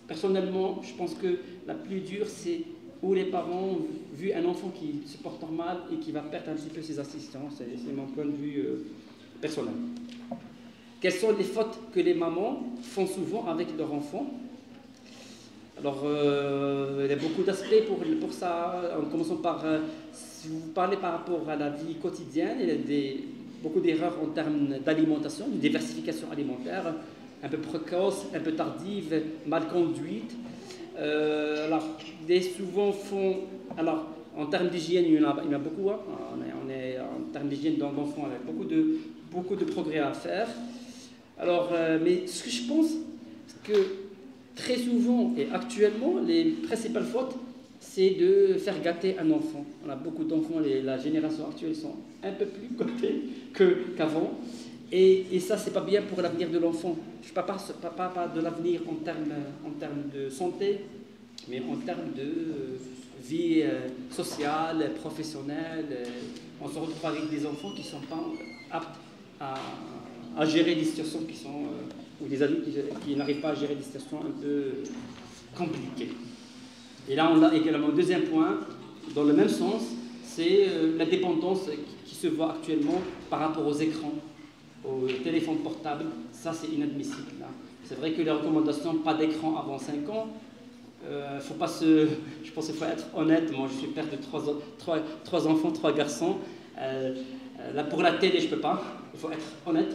Personnellement, je pense que la plus dure, c'est où les parents ont vu un enfant qui se porte normal et qui va perdre un petit peu ses assistants. C'est mon point de vue personnel. Quelles sont les fautes que les mamans font souvent avec leur enfant? Alors, il y a beaucoup d'aspects pour ça. En commençant par, si vous parlez par rapport à la vie quotidienne, il y a beaucoup d'erreurs en termes d'alimentation, de diversification alimentaire, un peu précoce, un peu tardive, mal conduite. Alors, souvent font. Alors, en termes d'hygiène, il y en a beaucoup. Hein. On est en termes d'hygiène d'enfants, avec beaucoup de progrès à faire. Alors, mais ce que je pense, c'est que très souvent et actuellement, les principales fautes, c'est de faire gâter un enfant. On a beaucoup d'enfants, la génération actuelle sont un peu plus gâtés qu'avant. Et ça, c'est pas bien pour l'avenir de l'enfant. Je ne parle pas de l'avenir en termes de santé, mais en termes de vie sociale, professionnelle. On se retrouve avec des enfants qui ne sont pas aptes à gérer des situations qui sont, ou des adultes qui n'arrivent pas à gérer des situations un peu compliquées. Et là, on a également un deuxième point, dans le même sens, c'est la dépendance qui se voit actuellement par rapport aux écrans, au téléphone portable. Ça, c'est inadmissible. C'est vrai que les recommandations, pas d'écran avant 5 ans, je pense qu'il faut être honnête. Moi, je suis père de 3 enfants, 3 garçons. Là, pour la télé, je ne peux pas. Il faut être honnête.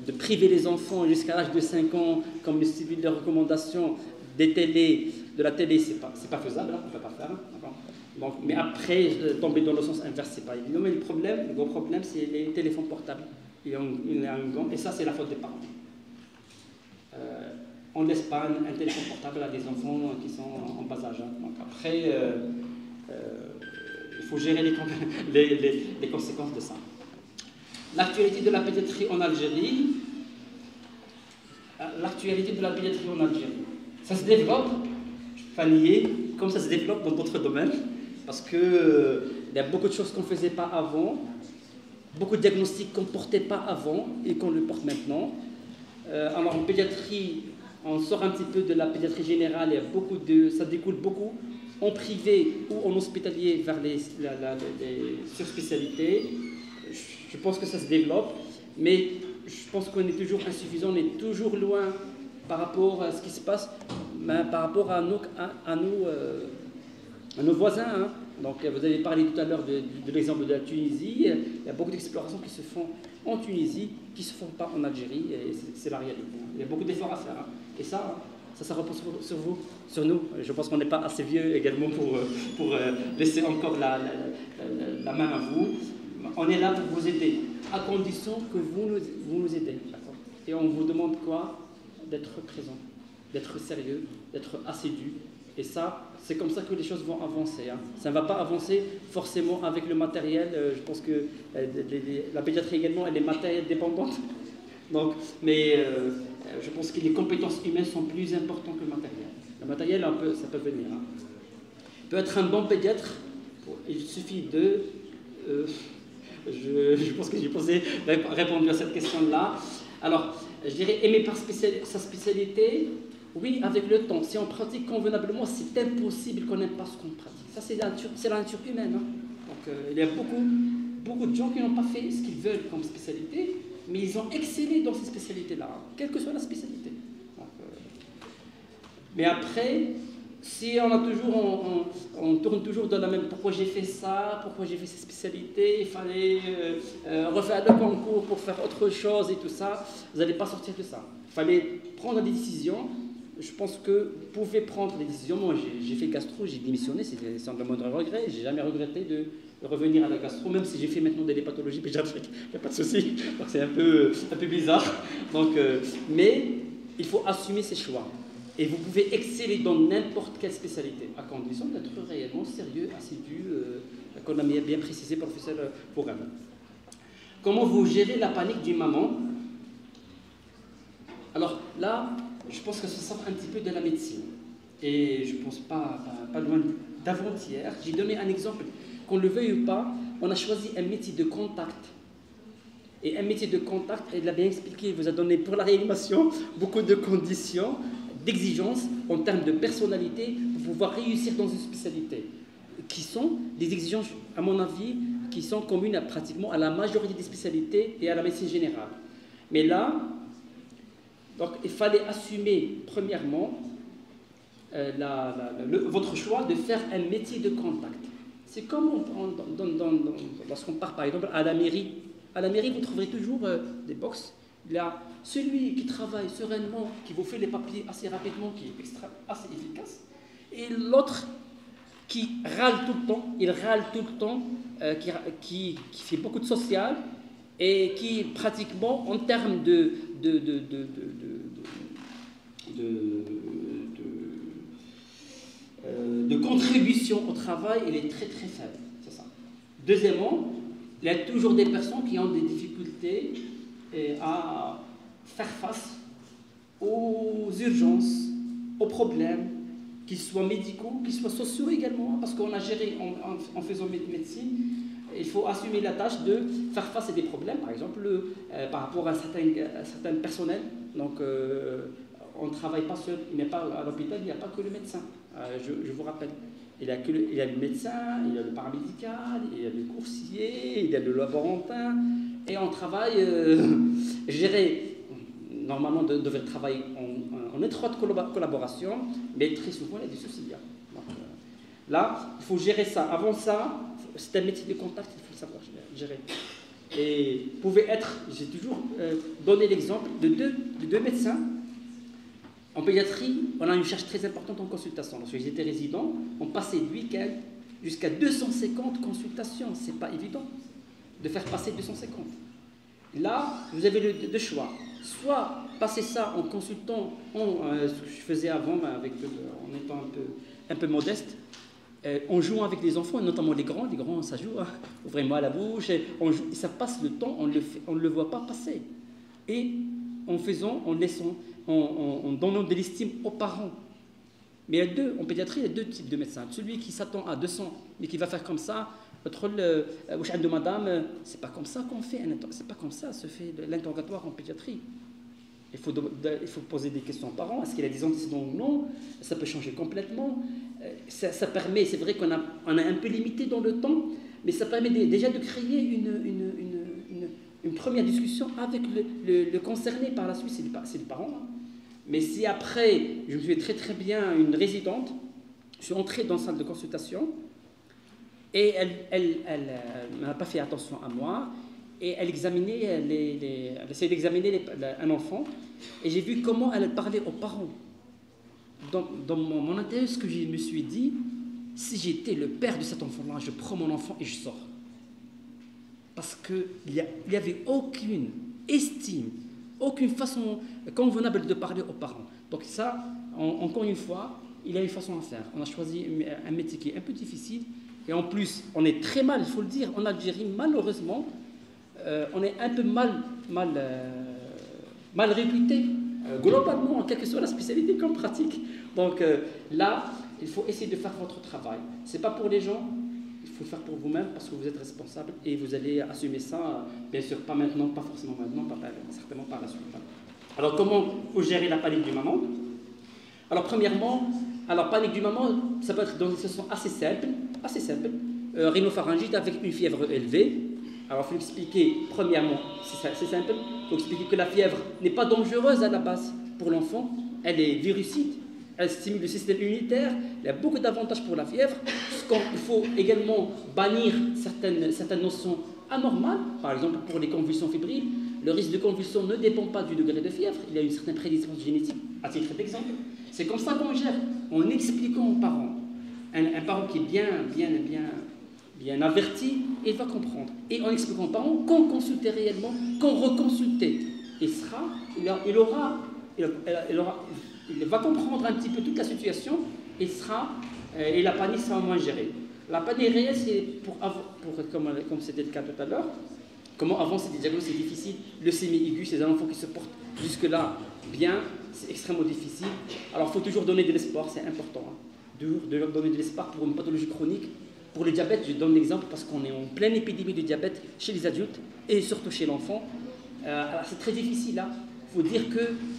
De priver les enfants jusqu'à l'âge de 5 ans, comme le suivi de recommandations de la télé, c'est pas faisable. Hein, on ne peut pas faire. Donc, mais après, tomber dans le sens inverse, c'est pas évident. Mais le gros problème, c'est les téléphones portables. Il y a un gant, et ça, c'est la faute des parents. On ne laisse pas un téléphone portable à des enfants qui sont en bas âge. Donc après, il faut gérer les conséquences de ça. L'actualité de la pédiatrie en Algérie. L'actualité de la pédiatrie en Algérie. Ça se développe, je ne peux pas nier, comme ça se développe dans d'autres domaines, parce qu'il y a beaucoup de choses qu'on ne faisait pas avant, beaucoup de diagnostics qu'on ne portait pas avant et qu'on le porte maintenant. Alors en pédiatrie, on sort un petit peu de la pédiatrie générale, ça découle beaucoup en privé ou en hospitalier vers les surspécialités. Je pense que ça se développe, mais je pense qu'on est toujours insuffisant, on est toujours loin par rapport à ce qui se passe, par rapport à nos voisins. Hein. Donc, vous avez parlé tout à l'heure de l'exemple de la Tunisie. Il y a beaucoup d'explorations qui se font en Tunisie, qui ne se font pas en Algérie, et c'est la réalité. Il y a beaucoup d'efforts à faire. Hein. Et ça repose sur vous, sur nous. Je pense qu'on n'est pas assez vieux également pour laisser encore la main à vous. On est là pour vous aider, à condition que vous nous aidez. Et on vous demande quoi? D'être présent, d'être sérieux, d'être assidu. Et ça, c'est comme ça que les choses vont avancer. Hein. Ça ne va pas avancer forcément avec le matériel. Je pense que la pédiatrie également, elle est matérielle dépendante. Donc, mais je pense que les compétences humaines sont plus importantes que le matériel. Le matériel, ça peut venir. Hein. Peut être un bon pédiatre, il suffit de... je pense que j'ai répondu à cette question-là. Alors, je dirais aimer par sa spécialité, oui, avec le temps. Si on pratique convenablement, c'est impossible qu'on n'aime pas ce qu'on pratique. Ça, c'est la nature humaine. Hein. Donc, il y a beaucoup de gens qui n'ont pas fait ce qu'ils veulent comme spécialité, mais ils ont excellé dans ces spécialités-là, hein, quelle que soit la spécialité. Donc, mais après, si on tourne toujours dans la même... Pourquoi j'ai fait ça? Pourquoi j'ai fait cette spécialité? Il fallait refaire le concours pour faire autre chose et tout ça. Vous n'allez pas sortir de ça. Il fallait prendre des décisions. Je pense que vous pouvez prendre des décisions. Moi, j'ai fait gastro, j'ai démissionné. C'est sans le moindre regret. Je n'ai jamais regretté de revenir à la gastro, même si j'ai fait maintenant des pathologies pédiatriques. Il n'y a pas de souci. C'est un peu bizarre. Donc, mais il faut assumer ses choix. Et vous pouvez exceller dans n'importe quelle spécialité, à condition d'être réellement sérieux, assidu, qu'on a bien précisé, professeur Fourel. Comment vous gérez la panique d'une maman? Alors là, je pense que ça sort un petit peu de la médecine. Et je ne pense pas loin d'avant-hier. J'ai donné un exemple. Qu'on le veuille ou pas, on a choisi un métier de contact. Et un métier de contact, elle l'a bien expliqué, il vous a donné pour la réanimation beaucoup de conditions, d'exigences en termes de personnalité pour pouvoir réussir dans une spécialité, qui sont des exigences, à mon avis, qui sont communes pratiquement à la majorité des spécialités et à la médecine générale. Mais là, donc, il fallait assumer, premièrement, votre choix de faire un métier de contact. C'est comme lorsqu'on part, par exemple, à la mairie. À la mairie, vous trouverez toujours des box. Il y a celui qui travaille sereinement, qui vous fait les papiers assez rapidement, qui est assez efficace, et l'autre qui râle tout le temps, qui fait beaucoup de social, et qui pratiquement, en termes de contribution au travail, il est très très faible. C'est ça. Deuxièmement, il y a toujours des personnes qui ont des difficultés à faire face aux urgences, aux problèmes, qu'ils soient médicaux, qu'ils soient sociaux également, parce qu'on a géré en faisant médecine, il faut assumer la tâche de faire face à des problèmes, par exemple, par rapport à certains personnels. Donc, on ne travaille pas seul, il n'y a pas à l'hôpital, il n'y a pas que le médecin, je vous rappelle. Il y a le médecin, il y a le paramédical, il y a le coursier, il y a le laborantin, et on travaille, normalement, on devrait travailler en étroite collaboration, mais très souvent, il y a des soucis. Donc, là, il faut gérer ça. Avant ça, c'est un métier de contact, il faut le savoir gérer. Et vous pouvez être, j'ai toujours donné l'exemple de deux médecins. En pédiatrie, on a une charge très importante en consultation. Lorsque j'étais résident, on passait le week-end jusqu'à 250 consultations. C'est pas évident de faire passer 250. Là, vous avez le choix. Soit passer ça en consultant, ce que je faisais avant, en étant un peu modeste, en jouant avec les enfants, notamment les grands, ça joue, hein, ouvrez-moi la bouche, et ça passe le temps, on ne le voit pas passer. Et en donnant de l'estime aux parents. Mais en pédiatrie, il y a deux types de médecins. Celui qui s'attend à 200, mais qui va faire comme ça, de madame, c'est pas comme ça qu'on fait, c'est pas comme ça se fait l'interrogatoire en pédiatrie. Il faut poser des questions aux parents, est-ce qu'il a des antécédents ou non, ça peut changer complètement. Ça permet, c'est vrai qu'on a un peu limité dans le temps, mais ça permet déjà de créer une première discussion avec le concerné par la suite, c'est le parent. Hein. Mais si après, je me suis très très bien une résidente, je suis entré dans la salle de consultation, et elle n'a pas fait attention à moi, et elle essayait d'examiner un enfant, et j'ai vu comment elle parlait aux parents. Dans mon intérieur, ce que je me suis dit, si j'étais le père de cet enfant-là, je prends mon enfant et je sors. Parce qu'il n'y avait aucune estime, aucune façon convenable de parler aux parents. Donc ça, encore une fois, il y a une façon à faire. On a choisi un métier qui est un peu difficile, et en plus, on est très mal, il faut le dire, en Algérie, malheureusement, on est un peu mal réputé, globalement, quelle que soit la spécialité qu'on pratique. Donc là, il faut essayer de faire votre travail. Ce n'est pas pour les gens, il faut le faire pour vous-même, parce que vous êtes responsable, et vous allez assumer ça, bien sûr, pas maintenant, pas forcément maintenant, certainement par la suite. Alors, comment faut gérer la panique du maman? Alors, premièrement, panique du maman, ça peut être dans une situation assez simple, rhinopharyngite avec une fièvre élevée. Alors, il faut expliquer, premièrement, c'est simple, il faut expliquer que la fièvre n'est pas dangereuse à la base pour l'enfant, elle est virucide, elle stimule le système immunitaire, il y a beaucoup d'avantages pour la fièvre. Il faut également bannir certaines notions anormales, par exemple pour les convulsions fébriles. Le risque de convulsion ne dépend pas du degré de fièvre, il y a une certaine prédisposition génétique, à titre d'exemple. C'est comme ça qu'on gère, en expliquant aux parents. Un parent qui est bien averti, il va comprendre. Et en expliquant aux parents qu'on consultait réellement, qu'on reconsultait. Il va comprendre un petit peu toute la situation, et la panique sera moins gérée. La panique réelle, c'est comme c'était le cas tout à l'heure, comment avancer des diagnostics difficiles, leucémie aiguë, c'est un enfant qui se porte jusque-là bien, c'est extrêmement difficile. Alors il faut toujours donner de l'espoir, c'est important. Hein. De leur donner de l'espoir pour une pathologie chronique. Pour le diabète, je donne l'exemple parce qu'on est en pleine épidémie de diabète chez les adultes et surtout chez l'enfant. Alors c'est très difficile là. Il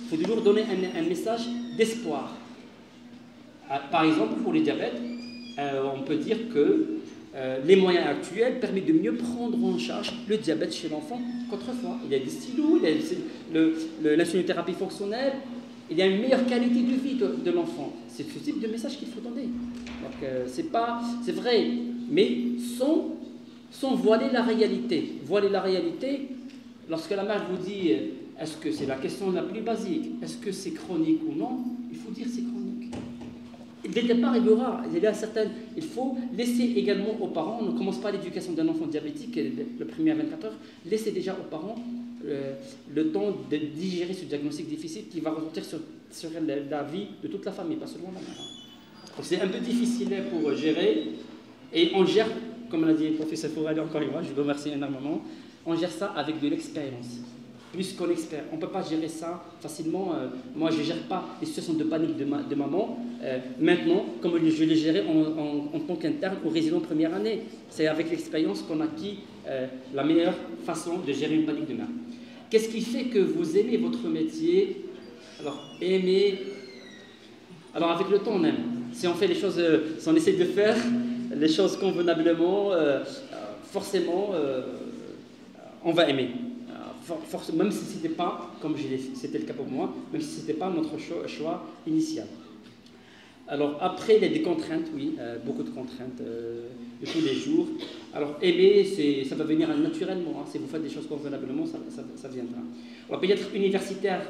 faut toujours donner un message d'espoir. Par exemple, pour les diabètes, on peut dire que les moyens actuels permettent de mieux prendre en charge le diabète chez l'enfant qu'autrefois. Il y a des stylos, il y a l'insulinothérapie fonctionnelle, il y a une meilleure qualité de vie de l'enfant. C'est ce type de message qu'il faut donner. C'est vrai, mais sans voiler la réalité. Voiler la réalité, lorsque la mère vous dit est-ce que c'est la question la plus basique, est-ce que c'est chronique ou non, il faut dire c'est chronique. Et dès le départ, il faut laisser également aux parents, on ne commence pas l'éducation d'un enfant diabétique le premier à 24 heures, laissez déjà aux parents le temps de digérer ce diagnostic difficile qui va ressortir sur la vie de toute la famille, pas seulement la mère. Donc c'est un peu difficile pour gérer, et on gère, comme l'a dit le professeur Fourali encore une fois, je vous remercie énormément, on gère ça avec de l'expérience. Plus qu'on expert. On ne peut pas gérer ça facilement. Moi, je ne gère pas les situations de panique de maman. Maintenant, comme je l'ai géré en tant qu'interne ou résident première année. C'est avec l'expérience qu'on a acquis la meilleure façon de gérer une panique de mère. Qu'est-ce qui fait que vous aimez votre métier? Alors, Alors, avec le temps, on aime. Si on fait les choses, si on essaie de faire les choses convenablement, forcément, on va aimer. Même si ce n'était pas, comme c'était le cas pour moi, même si ce n'était pas notre choix initial. Alors après, il y a des contraintes, oui, beaucoup de contraintes de tous les jours. Alors aimer, ça va venir naturellement, hein. Si vous faites des choses convenablement, ça viendra. Alors pédiatre universitaire,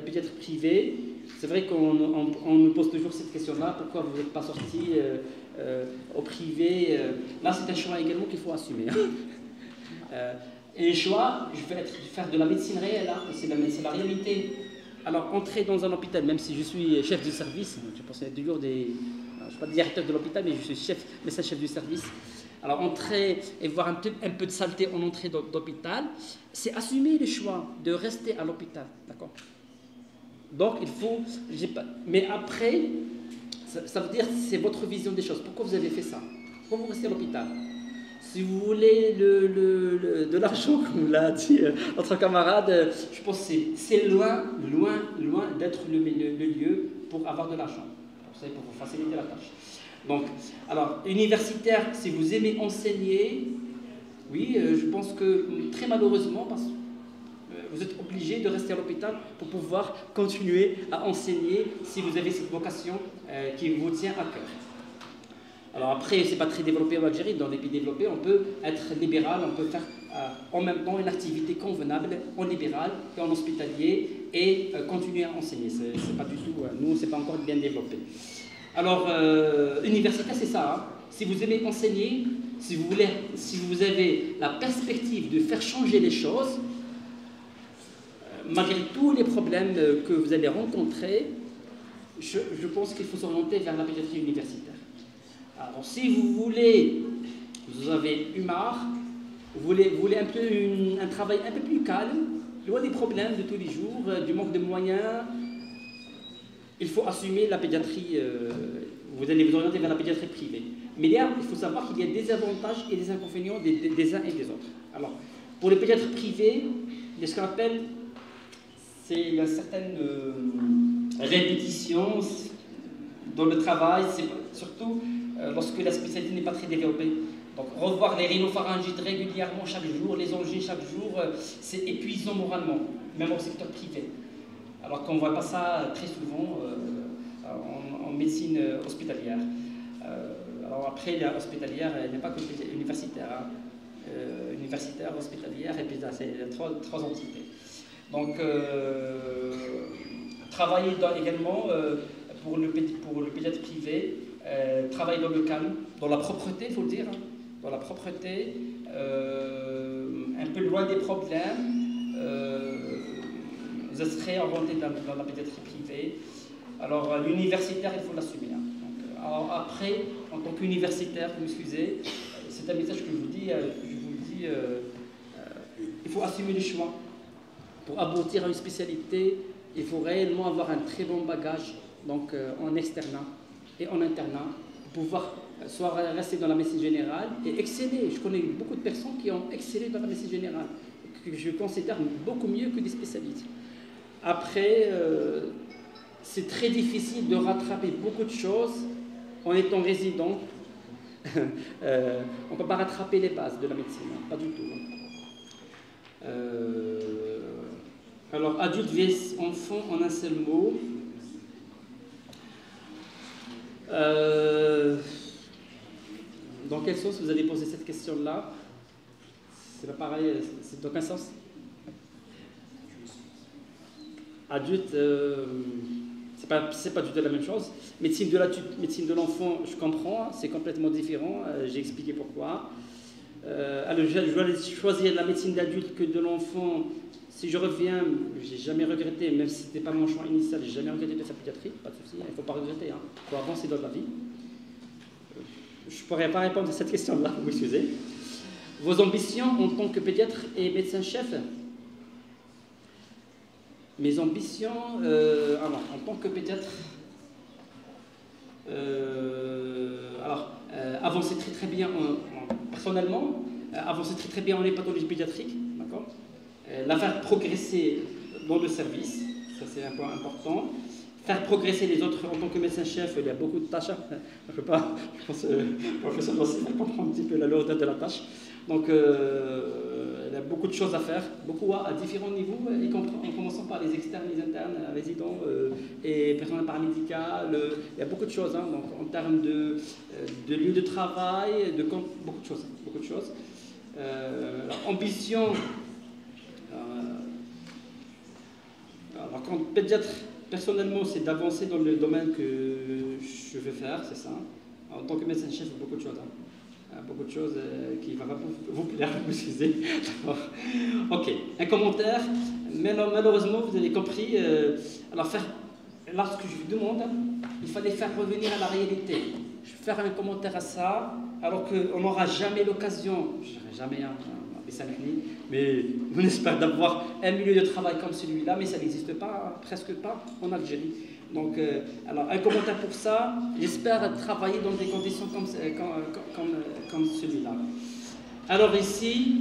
pédiatre privé, c'est vrai qu'on nous pose toujours cette question-là, pourquoi vous n'êtes pas sorti au privé. Là, c'est un choix également qu'il faut assumer. Et le choix, je vais faire de la médecine réelle, hein, c'est la réalité. Alors, entrer dans un hôpital, même si je suis chef de service, je pense qu'il y a toujours des... Je ne suis pas directeur de l'hôpital, mais je suis médecin-chef du service. Alors, entrer et voir un peu de saleté en entrée d'hôpital, c'est assumer le choix de rester à l'hôpital, d'accord? Donc, il faut... Mais après, ça veut dire c'est votre vision des choses. Pourquoi vous avez fait ça? Pourquoi vous restez à l'hôpital? Si vous voulez de l'argent, comme l'a dit notre camarade, je pense que c'est loin d'être le lieu pour avoir de l'argent. Pour vous faciliter la tâche. Donc, alors, universitaire, si vous aimez enseigner, oui, je pense que très malheureusement, parce que vous êtes obligé de rester à l'hôpital pour pouvoir continuer à enseigner si vous avez cette vocation qui vous tient à cœur. Alors après, ce n'est pas très développé en Algérie. Dans les pays développés, on peut être libéral, on peut faire en même temps une activité convenable en libéral et en hospitalier et continuer à enseigner. C'est pas du tout, nous, c'est pas encore bien développé. Alors, universitaire, c'est ça. Hein. Si vous aimez enseigner, si vous avez la perspective de faire changer les choses, malgré tous les problèmes que vous allez rencontrer, je pense qu'il faut s'orienter vers la pédiatrie universitaire. Alors, si vous avez eu marre, vous voulez un travail un peu plus calme, loin des problèmes de tous les jours, du manque de moyens, il faut assumer la pédiatrie, vous allez vous orienter vers la pédiatrie privée. Mais là, il faut savoir qu'il y a des avantages et des inconvénients des uns et des autres. Alors, pour les pédiatres privés, il y a ce qu'on appelle, c'est une certaine répétition dans le travail, c'est surtout lorsque la spécialité n'est pas très développée. Donc revoir les rhinopharyngites régulièrement chaque jour, les angines chaque jour, c'est épuisant moralement, même au secteur privé. Alors qu'on ne voit pas ça très souvent en médecine hospitalière. Alors après, la hospitalière, elle n'est pas que universitaire. Hein. Universitaire, hospitalière, et puis là, c'est trois entités. Donc, travailler également pour le pédiatre privé, travailler dans le calme, dans la propreté, il faut le dire, hein, dans la propreté, un peu loin des problèmes, vous serez orienté dans la pédiatrie privée. Alors, l'universitaire, il faut l'assumer. Hein. Donc, alors, après, en tant qu'universitaire, vous m'excusez, c'est un message que je vous dis, il faut assumer les choix. Pour aboutir à une spécialité, il faut réellement avoir un très bon bagage, donc en externat et en internat, pour pouvoir soit rester dans la médecine générale et exceller. Je connais beaucoup de personnes qui ont excellé dans la médecine générale, que je considère beaucoup mieux que des spécialistes. Après, c'est très difficile de rattraper beaucoup de choses en étant résident. On ne peut pas rattraper les bases de la médecine, pas du tout. Alors, adulte vs enfant en un seul mot. Dans quel sens vous avez posé cette question-là? C'est pas pareil, c'est dans quel sens? Adulte, c'est pas du tout la même chose. Médecine de l'enfant, je comprends, c'est complètement différent, j'ai expliqué pourquoi. Alors, je dois choisir la médecine d'adulte que de l'enfant. Si je reviens, j'ai jamais regretté, même si ce n'était pas mon choix initial, j'ai jamais regretté de faire pédiatrie, pas de souci, il ne faut pas regretter, hein. Il faut avancer dans la vie. Je ne pourrais pas répondre à cette question-là, vous m'excusez. Vos ambitions en tant que pédiatre et médecin-chef? Mes ambitions, en tant que pédiatre, avancer très bien personnellement, avancer très bien en hépatologie pédiatrique, d'accord, la faire progresser dans le service, ça c'est un point important. Faire progresser les autres en tant que médecin-chef, il y a beaucoup de tâches. Je ne peux pas, je pense, le professeur doit comprendre un petit peu la lourdeur de la tâche. Donc, il y a beaucoup de choses à faire, beaucoup à différents niveaux, en commençant par les externes, les internes, résidents et personnel paramédical. Il y a beaucoup de choses, hein, donc, en termes de lieu de travail, beaucoup de choses. Beaucoup de choses. Ambition, alors, quand pédiatre, personnellement, c'est d'avancer dans le domaine que je veux faire, c'est ça. En tant que médecin-chef, beaucoup de choses. Beaucoup de choses qui ne vont pas vous plaire, excusez. Ok, un commentaire. Mais malheureusement, vous avez compris. Alors, lorsque je vous demande, il fallait faire revenir à la réalité. Faire un commentaire à ça, alors qu'on n'aura jamais l'occasion, je dirais jamais, mais on espère d'avoir un milieu de travail comme celui-là, mais ça n'existe pas, presque pas en Algérie. Donc, alors, un commentaire pour ça, j'espère travailler dans des conditions comme celui-là. Alors ici,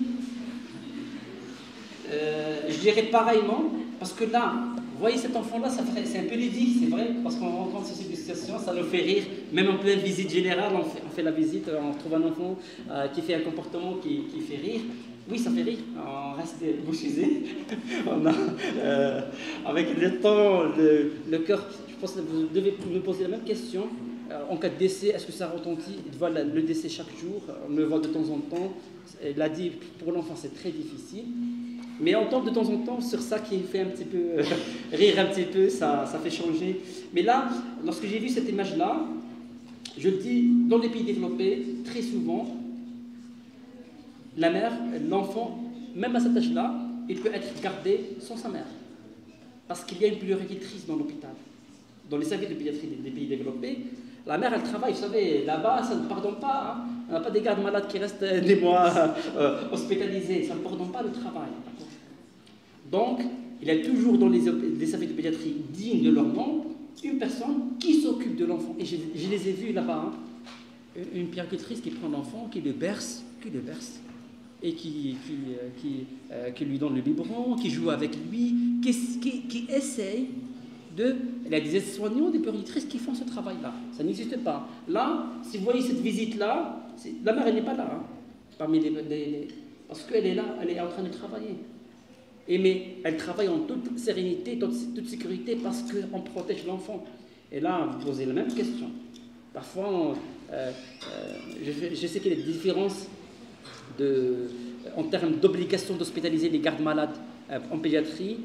je dirais pareillement, parce que là, vous voyez cet enfant-là, c'est un peu ludique, c'est vrai, parce qu'on rencontre ce type de situation, ça nous fait rire, même en pleine visite générale, on fait la visite, on trouve un enfant qui fait un comportement qui fait rire. Oui, ça fait rire, on reste bouche bée. Avec le temps, le cœur, je pense que vous devez me poser la même question. En cas de décès, est-ce que ça retentit? Il voit le décès chaque jour, on le voit de temps en temps. Il a dit, pour l'enfant, c'est très difficile. Mais on tombe de temps en temps sur ça qui fait un petit peu rire un petit peu, ça fait changer. Mais là, lorsque j'ai vu cette image-là, je le dis, dans les pays développés, très souvent, la mère, l'enfant, même à cet âge-là, il peut être gardé sans sa mère. Parce qu'il y a une puéricultrice dans l'hôpital. Dans les services de pédiatrie des pays développés, la mère, elle travaille, vous savez, là-bas, ça ne pardonne pas. Hein. On n'a pas des gardes malades qui restent des mois hospitalisés. Ça ne pardonne pas le travail. Donc, il y a toujours dans les services de pédiatrie dignes de leur nom, une personne qui s'occupe de l'enfant. Et je les ai vus là-bas. Hein. Une puéricultrice qui prend l'enfant, qui le berce, et qui lui donne le biberon, qui joue avec lui, qui essaye de... Il y a des aides-soignants, des puéricultrices qui font ce travail-là. Ça n'existe pas. Là, si vous voyez cette visite-là, la mère, elle n'est pas là. Hein, parmi parce qu'elle est là, elle est en train de travailler. Mais elle travaille en toute sérénité, toute sécurité, parce qu'on protège l'enfant. Et là, vous posez la même question. Parfois, je sais qu'il y a des différences en termes d'obligation d'hospitaliser les gardes malades en pédiatrie,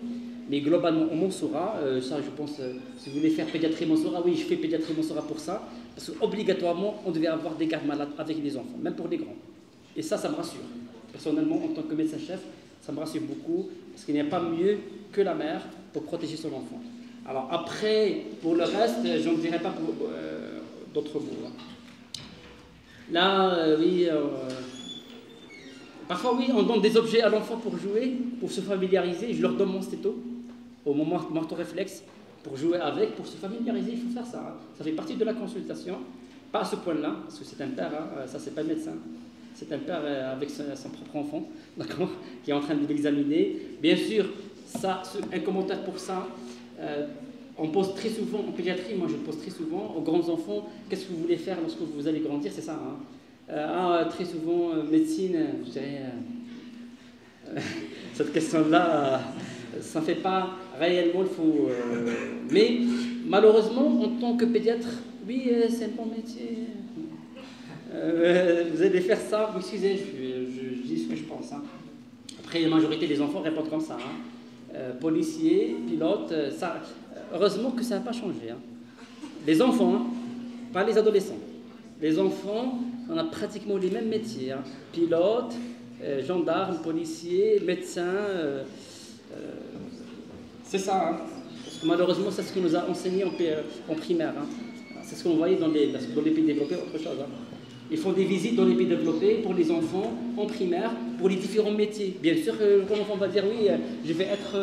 mais globalement au Mansoura, ça je pense, si vous voulez faire pédiatrie Mansoura, oui je fais pédiatrie Mansoura pour ça, parce qu'obligatoirement on devait avoir des gardes malades avec les enfants, même pour les grands. Et ça me rassure. Personnellement, en tant que médecin-chef, ça me rassure beaucoup, parce qu'il n'y a pas mieux que la mère pour protéger son enfant. Alors après, pour le reste, je ne dirai pas d'autres mots. Là, oui... Parfois, oui, on donne des objets à l'enfant pour jouer, pour se familiariser. Je leur donne mon stéto, au moment réflexe, pour jouer avec, pour se familiariser. Il faut faire ça. Hein. Ça fait partie de la consultation. Pas à ce point-là, parce que c'est un père, hein, ça c'est pas le médecin. C'est un père avec son propre enfant, d'accord, qui est en train de l'examiner. Bien sûr, ça, un commentaire pour ça. On pose très souvent, en pédiatrie, moi je pose très souvent aux grands enfants, qu'est-ce que vous voulez faire lorsque vous allez grandir, c'est ça. Hein. Très souvent, médecine, je dirais, cette question-là, ça ne fait pas réellement, il faut... mais malheureusement, en tant que pédiatre, oui, c'est un bon métier. Vous allez faire ça, vous excusez, je dis ce que je pense. Hein. Après, la majorité des enfants répondent comme ça. Hein. Policier, pilote, ça, heureusement que ça n'a pas changé. Hein. Les enfants, hein, pas les adolescents. Les enfants, on a pratiquement les mêmes métiers. Hein. Pilote, gendarme, policier, médecin. C'est ça. Hein. Parce que malheureusement, c'est ce qu'on nous a enseigné en primaire. Hein. C'est ce qu'on voyait dans les pays développés, autre chose. Hein. Ils font des visites dans les pays développés pour les enfants en primaire, pour les différents métiers. Bien sûr, quand l'enfant va dire oui, je vais être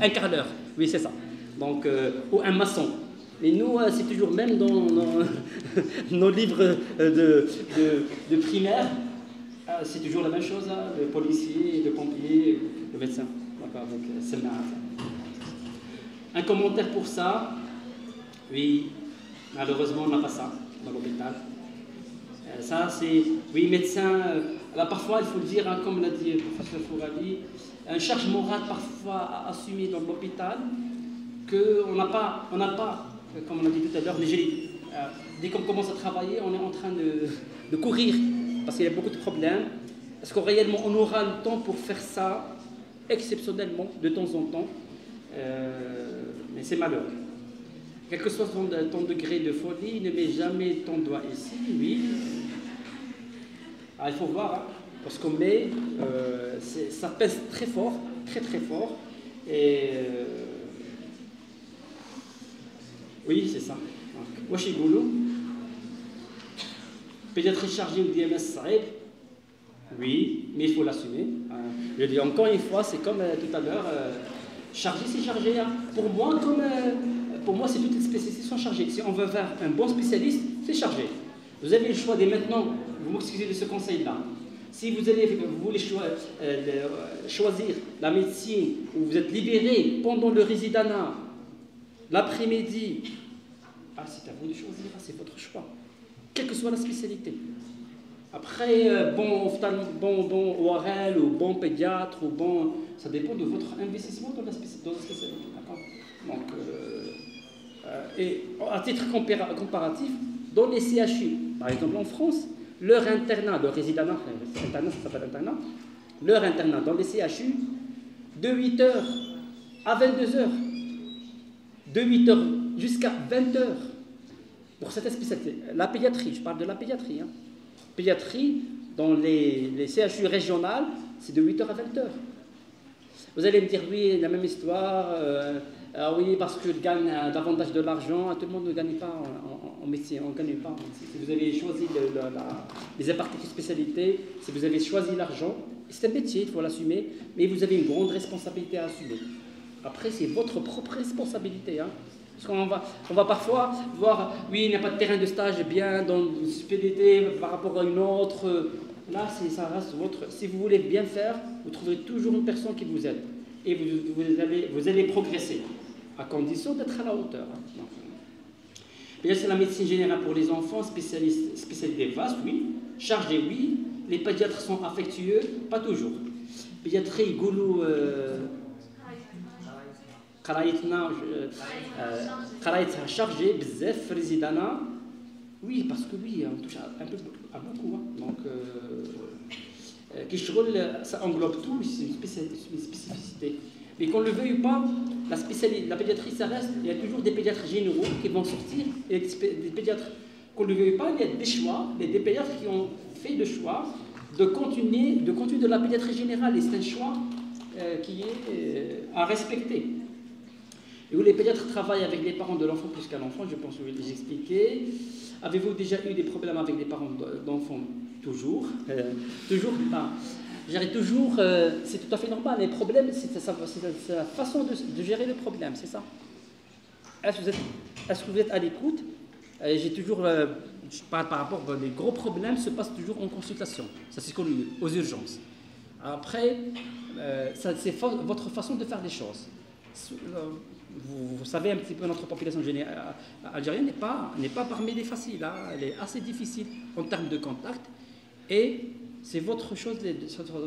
un carreleur. Oui, c'est ça. Donc, ou un maçon. Mais nous, c'est toujours, même dans nos livres de primaire, c'est toujours la même chose. Hein, le policier, le pompier, le médecin. D'accord, donc c'est marrant. Un commentaire pour ça. Oui, malheureusement, on n'a pas ça dans l'hôpital. Ça, c'est, oui, médecin, là, parfois, il faut le dire, hein, comme l'a dit le professeur Fourali, une charge morale parfois à assumer dans l'hôpital, qu'on n'a pas, comme on l'a dit tout à l'heure, dès qu'on commence à travailler, on est en train de courir, parce qu'il y a beaucoup de problèmes. Est-ce qu'on réellement on aura le temps pour faire ça, exceptionnellement, de temps en temps, mais c'est malheureux. Quel que soit ton degré de folie, ne mets jamais ton doigt ici, oui. Ah, il faut voir, hein, parce qu'on met, ça pèse très fort, très très fort. Et oui, c'est ça. Wesh يقولوا pédiatrie chargée ou DMS صعيب. Oui, mais il faut l'assumer. Je dis encore une fois, c'est comme tout à l'heure, chargé c'est chargé. Hein. Pour moi, c'est toutes les spécialités sont chargées. Si on veut faire un bon spécialiste, c'est chargé. Vous avez le choix dès maintenant, vous m'excusez de ce conseil-là. Si vous voulez choisir la médecine où vous êtes libéré pendant le résidanat, l'après-midi, c'est à vous de choisir, c'est votre choix, quelle que soit la spécialité. Après, bon ORL ou bon pédiatre, ça dépend de votre investissement dans la spécialité. Donc, et à titre comparatif, dans les CHU, par exemple en France, leur internat de résidanat, ça s'appelle internat, leur internat dans les CHU, de 8h à 22h, de 8h jusqu'à 20h, pour cette spécialité. La pédiatrie, je parle de la pédiatrie. Hein. Pédiatrie, dans les CHU régionales, c'est de 8h à 20h. Vous allez me dire, oui, la même histoire, oui, parce que je gagne davantage de l'argent, tout le monde ne gagne pas en médecine, on ne gagne pas. Si vous avez choisi les impartitions spécialités, si vous avez choisi l'argent, c'est un métier, il faut l'assumer, mais vous avez une grande responsabilité à assumer. Après, c'est votre propre responsabilité. Hein. Parce qu'on va parfois voir, oui, il n'y a pas de terrain de stage bien dans une spécialité par rapport à une autre. Là, ça reste votre. Si vous voulez bien faire, vous trouverez toujours une personne qui vous aide. Et vous allez progresser, à condition d'être à la hauteur. Bien, c'est la médecine générale pour les enfants, spécialité vaste, oui. Chargée, oui. Les pédiatres sont affectueux, pas toujours. Pédiatrie, goulou. قرايتها chargé بزاف résidana. Oui, parce que oui, on touche un peu à beaucoup. Hein. Donc, ça englobe tout, c'est une spécificité. Mais qu'on le veuille ou pas, la pédiatrie, ça reste. Il y a toujours des pédiatres généraux qui vont sortir. Et des pédiatres, qu'on le veuille ou pas, il y a des choix. Il y a des pédiatres qui ont fait le choix de continuer de la pédiatrie générale. Et c'est un choix qui est à respecter. Et où les pédiatres travaillent avec les parents de l'enfant plus qu'à l'enfant, je pense que je vais les expliquer. Avez-vous déjà eu des problèmes avec les parents d'enfants? Toujours. Toujours. Gérer toujours, c'est tout à fait normal. Les problèmes, c'est la façon de gérer le problème, c'est ça. Est-ce que vous êtes à l'écoute? J'ai toujours, je parle par rapport les gros problèmes se passent toujours en consultation. Ça c'est connu, aux urgences. Après, c'est votre façon de faire les choses. Vous savez un petit peu, notre population algérienne n'est pas parmi les faciles. Hein. Elle est assez difficile en termes de contact. Et c'est votre chose,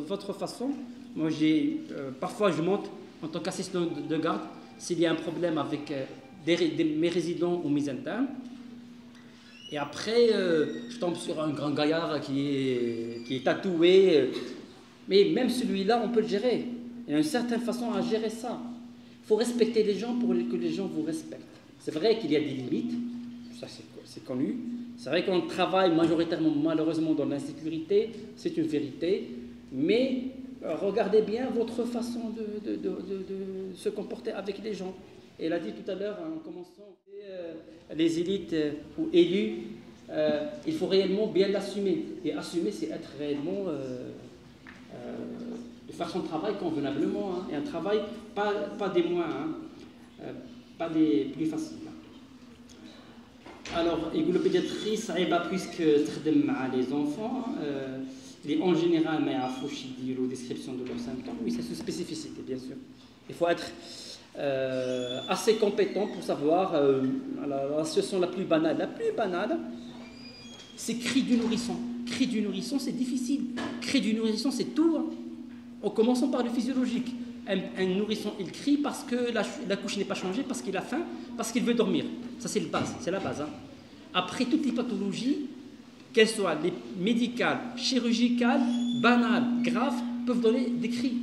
votre façon. Moi, parfois, je monte en tant qu'assistant de garde s'il y a un problème avec mes résidents ou mes internes. Et après, je tombe sur un grand gaillard qui est tatoué. Mais même celui-là, on peut le gérer. Il y a une certaine façon à gérer ça. Il faut respecter les gens pour que les gens vous respectent. C'est vrai qu'il y a des limites, ça c'est connu. C'est vrai qu'on travaille majoritairement, malheureusement, dans l'insécurité, c'est une vérité. Mais regardez bien votre façon de se comporter avec les gens. Et elle a dit tout à l'heure, en commençant, les élites ou élus, il faut réellement bien l'assumer. Et assumer, c'est être réellement... de faire son travail convenablement, hein, et un travail pas des moins, hein, pas des plus faciles. Alors, la pédiatrie, ça est puisque les enfants, en général, mais à dire la description de leurs symptômes, oui, c'est une spécificité, bien sûr. Il faut être assez compétent pour savoir la situation la plus banale, c'est cri du nourrisson. Cri du nourrisson, c'est difficile. Cri du nourrisson, c'est tout. Hein. En commençant par le physiologique. Un nourrisson, il crie parce que la couche n'est pas changée, parce qu'il a faim, parce qu'il veut dormir. Ça, c'est la base. Hein. Après, toutes les pathologies, qu'elles soient médicales, chirurgicales, banales, graves, peuvent donner des cris.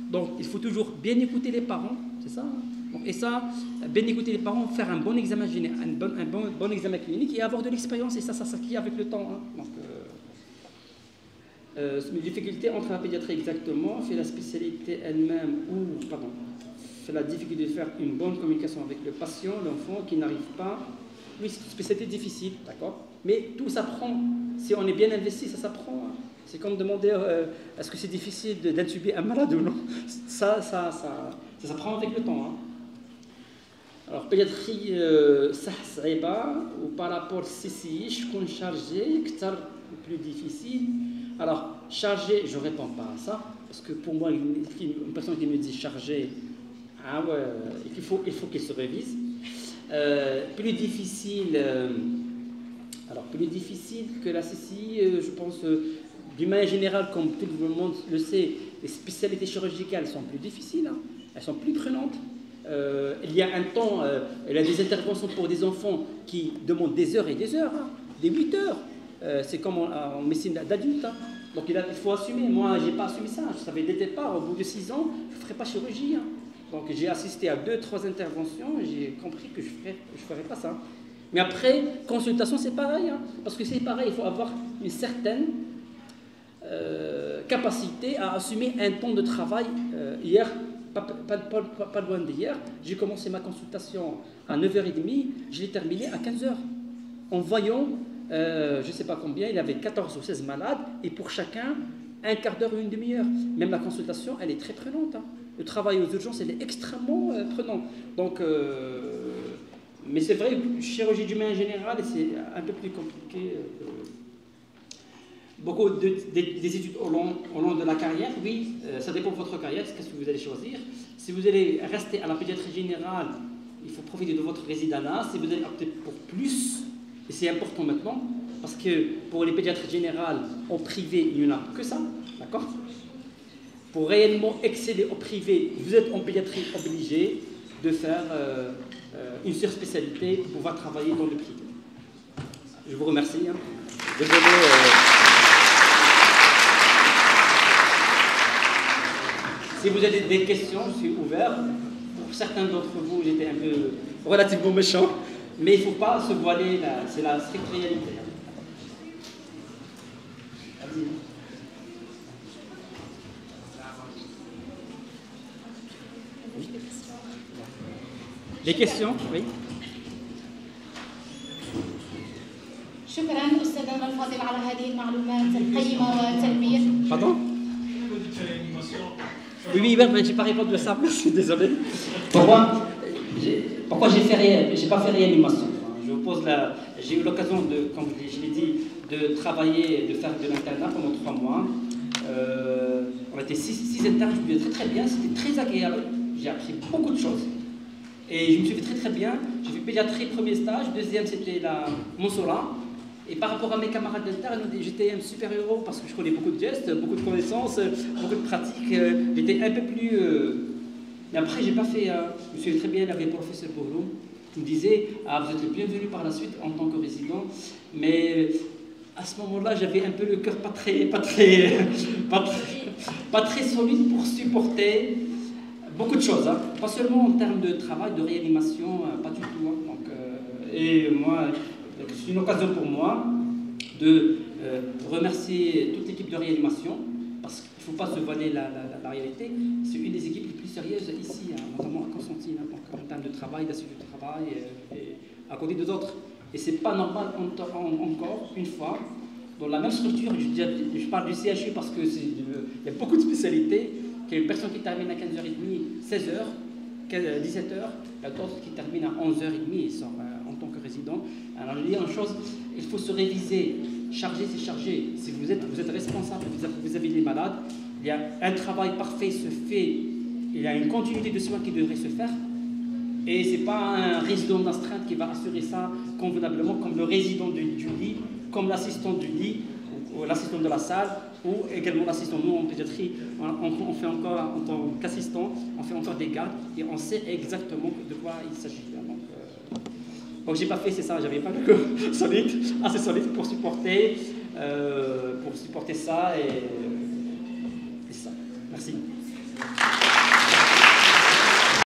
Donc, il faut toujours bien écouter les parents, c'est ça. Hein. Et ça, bien écouter les parents, faire un bon examen général, un bon examen clinique et avoir de l'expérience. Et ça s'acquiert avec le temps. Hein. Donc, mes difficultés entre la pédiatrie exactement, fait la spécialité elle-même ou, pardon, fait la difficulté de faire une bonne communication avec le patient, l'enfant qui n'arrive pas. Oui, c'est une spécialité difficile, d'accord. Mais tout s'apprend. Si on est bien investi, ça s'apprend. Hein. C'est comme demander est-ce que c'est difficile d'intuber un malade ou non. Ça s'apprend avec le temps. Hein. Alors, pédiatrie, ou par rapport à CCI, je compte charger, plus difficile. Alors, chargé, je ne réponds pas à ça, parce que pour moi, une personne qui me dit chargé, ah ouais, il faut qu'il se révise. Plus difficile, alors plus difficile que la CCI, je pense, d'une manière générale, comme tout le monde le sait, les spécialités chirurgicales sont plus difficiles, hein, elles sont plus prenantes. Il y a un temps, il y a des interventions pour des enfants qui demandent des heures et des heures, hein, des 8 heures. C'est comme en médecine d'adulte. Hein. Donc il faut assumer. Moi, je n'ai pas assumé ça. Je savais dès le départ, au bout de 6 ans, je ne ferais pas chirurgie. Hein. Donc j'ai assisté à 2-3 interventions et j'ai compris que je ne ferais pas ça. Mais après, consultation, c'est pareil. Hein, parce que c'est pareil, il faut avoir une certaine capacité à assumer un temps de travail. Hier, pas loin d'hier, j'ai commencé ma consultation à 9h30, je l'ai terminée à 15h. En voyant, je ne sais pas combien, il y avait 14 ou 16 malades, et pour chacun, un quart d'heure ou une demi-heure. Même la consultation, elle est très prenante. Hein. Le travail aux urgences, elle est extrêmement prenant. Donc, mais c'est vrai, chirurgie du main en général, c'est un peu plus compliqué. Beaucoup des études au long de la carrière, oui, ça dépend de votre carrière, qu'est-ce que vous allez choisir. Si vous allez rester à la pédiatrie générale, il faut profiter de votre résidenat. Si vous allez opter pour plus, et c'est important maintenant, parce que pour les pédiatres générales, en privé, il n'y en a que ça, d'accord? Pour réellement excéder au privé, vous êtes en pédiatrie obligé de faire une surspécialité pour pouvoir travailler dans le privé. Je vous remercie. Hein. Désolé. Si vous avez des questions, je suis ouvert. Pour certains d'entre vous, j'étais un peu relativement méchant, mais il ne faut pas se voiler, c'est la stricte réalité. Oui. Les questions, oui. شكرا أستاذنا الفاضل على هذه المعلومات القيمة والتنبيه. Pardon? Oui, mais j'ai pas répondu à ça, merci, désolé. Pourquoi j'ai pas fait réanimation? J'ai eu l'occasion de, comme je l'ai dit, de travailler, de faire de l'internat pendant 3 mois. On était 6 internes, je me souviens très bien, c'était très agréable, j'ai appris beaucoup de choses. Et je me suis fait très bien. J'ai fait pédiatrie, premier stage, deuxième c'était la Monsola. Et par rapport à mes camarades d'interne, j'étais un super héros parce que je connais beaucoup de gestes, beaucoup de connaissances, beaucoup de pratiques. J'étais un peu plus... Mais après, j'ai pas fait... je me souviens très bien, il y avait le professeur Bourlou qui me disait « Ah, vous êtes le bienvenu par la suite en tant que résident. » Mais à ce moment-là, j'avais un peu le cœur pas très solide pour supporter beaucoup de choses. Hein. Pas seulement en termes de travail, de réanimation, pas du tout. Hein. Donc, et moi... C'est une occasion pour moi de remercier toute l'équipe de réanimation, parce qu'il ne faut pas se voiler la réalité. C'est une des équipes les plus sérieuses ici, hein, notamment à Constantine, hein, en termes de travail, d'assistance de travail, et à côté des autres. Et ce n'est pas normal encore, une fois, dans la même structure, je parle du CHU parce qu'il y a beaucoup de spécialités, qu'il y a une personne qui termine à 15h30, 16h, 17h, il y a d'autres qui terminent à 11h30 et sont en tant que résident. Alors je dis une chose, il faut se réviser. Charger, c'est charger. Si vous êtes responsable vis-à-vis des malades, il y a un travail parfait se fait, il y a une continuité de soins qui devrait se faire. Et ce n'est pas un résident d'astreinte qui va assurer ça convenablement, comme le résident du lit, comme l'assistant du lit, ou l'assistant de la salle, ou également l'assistant. Nous, en pédiatrie, on fait encore, en tant qu'assistant, on fait encore des gardes et on sait exactement de quoi il s'agit. Donc j'ai pas fait, c'est ça, j'avais pas le corps solide, assez solide pour supporter ça et ça. Merci.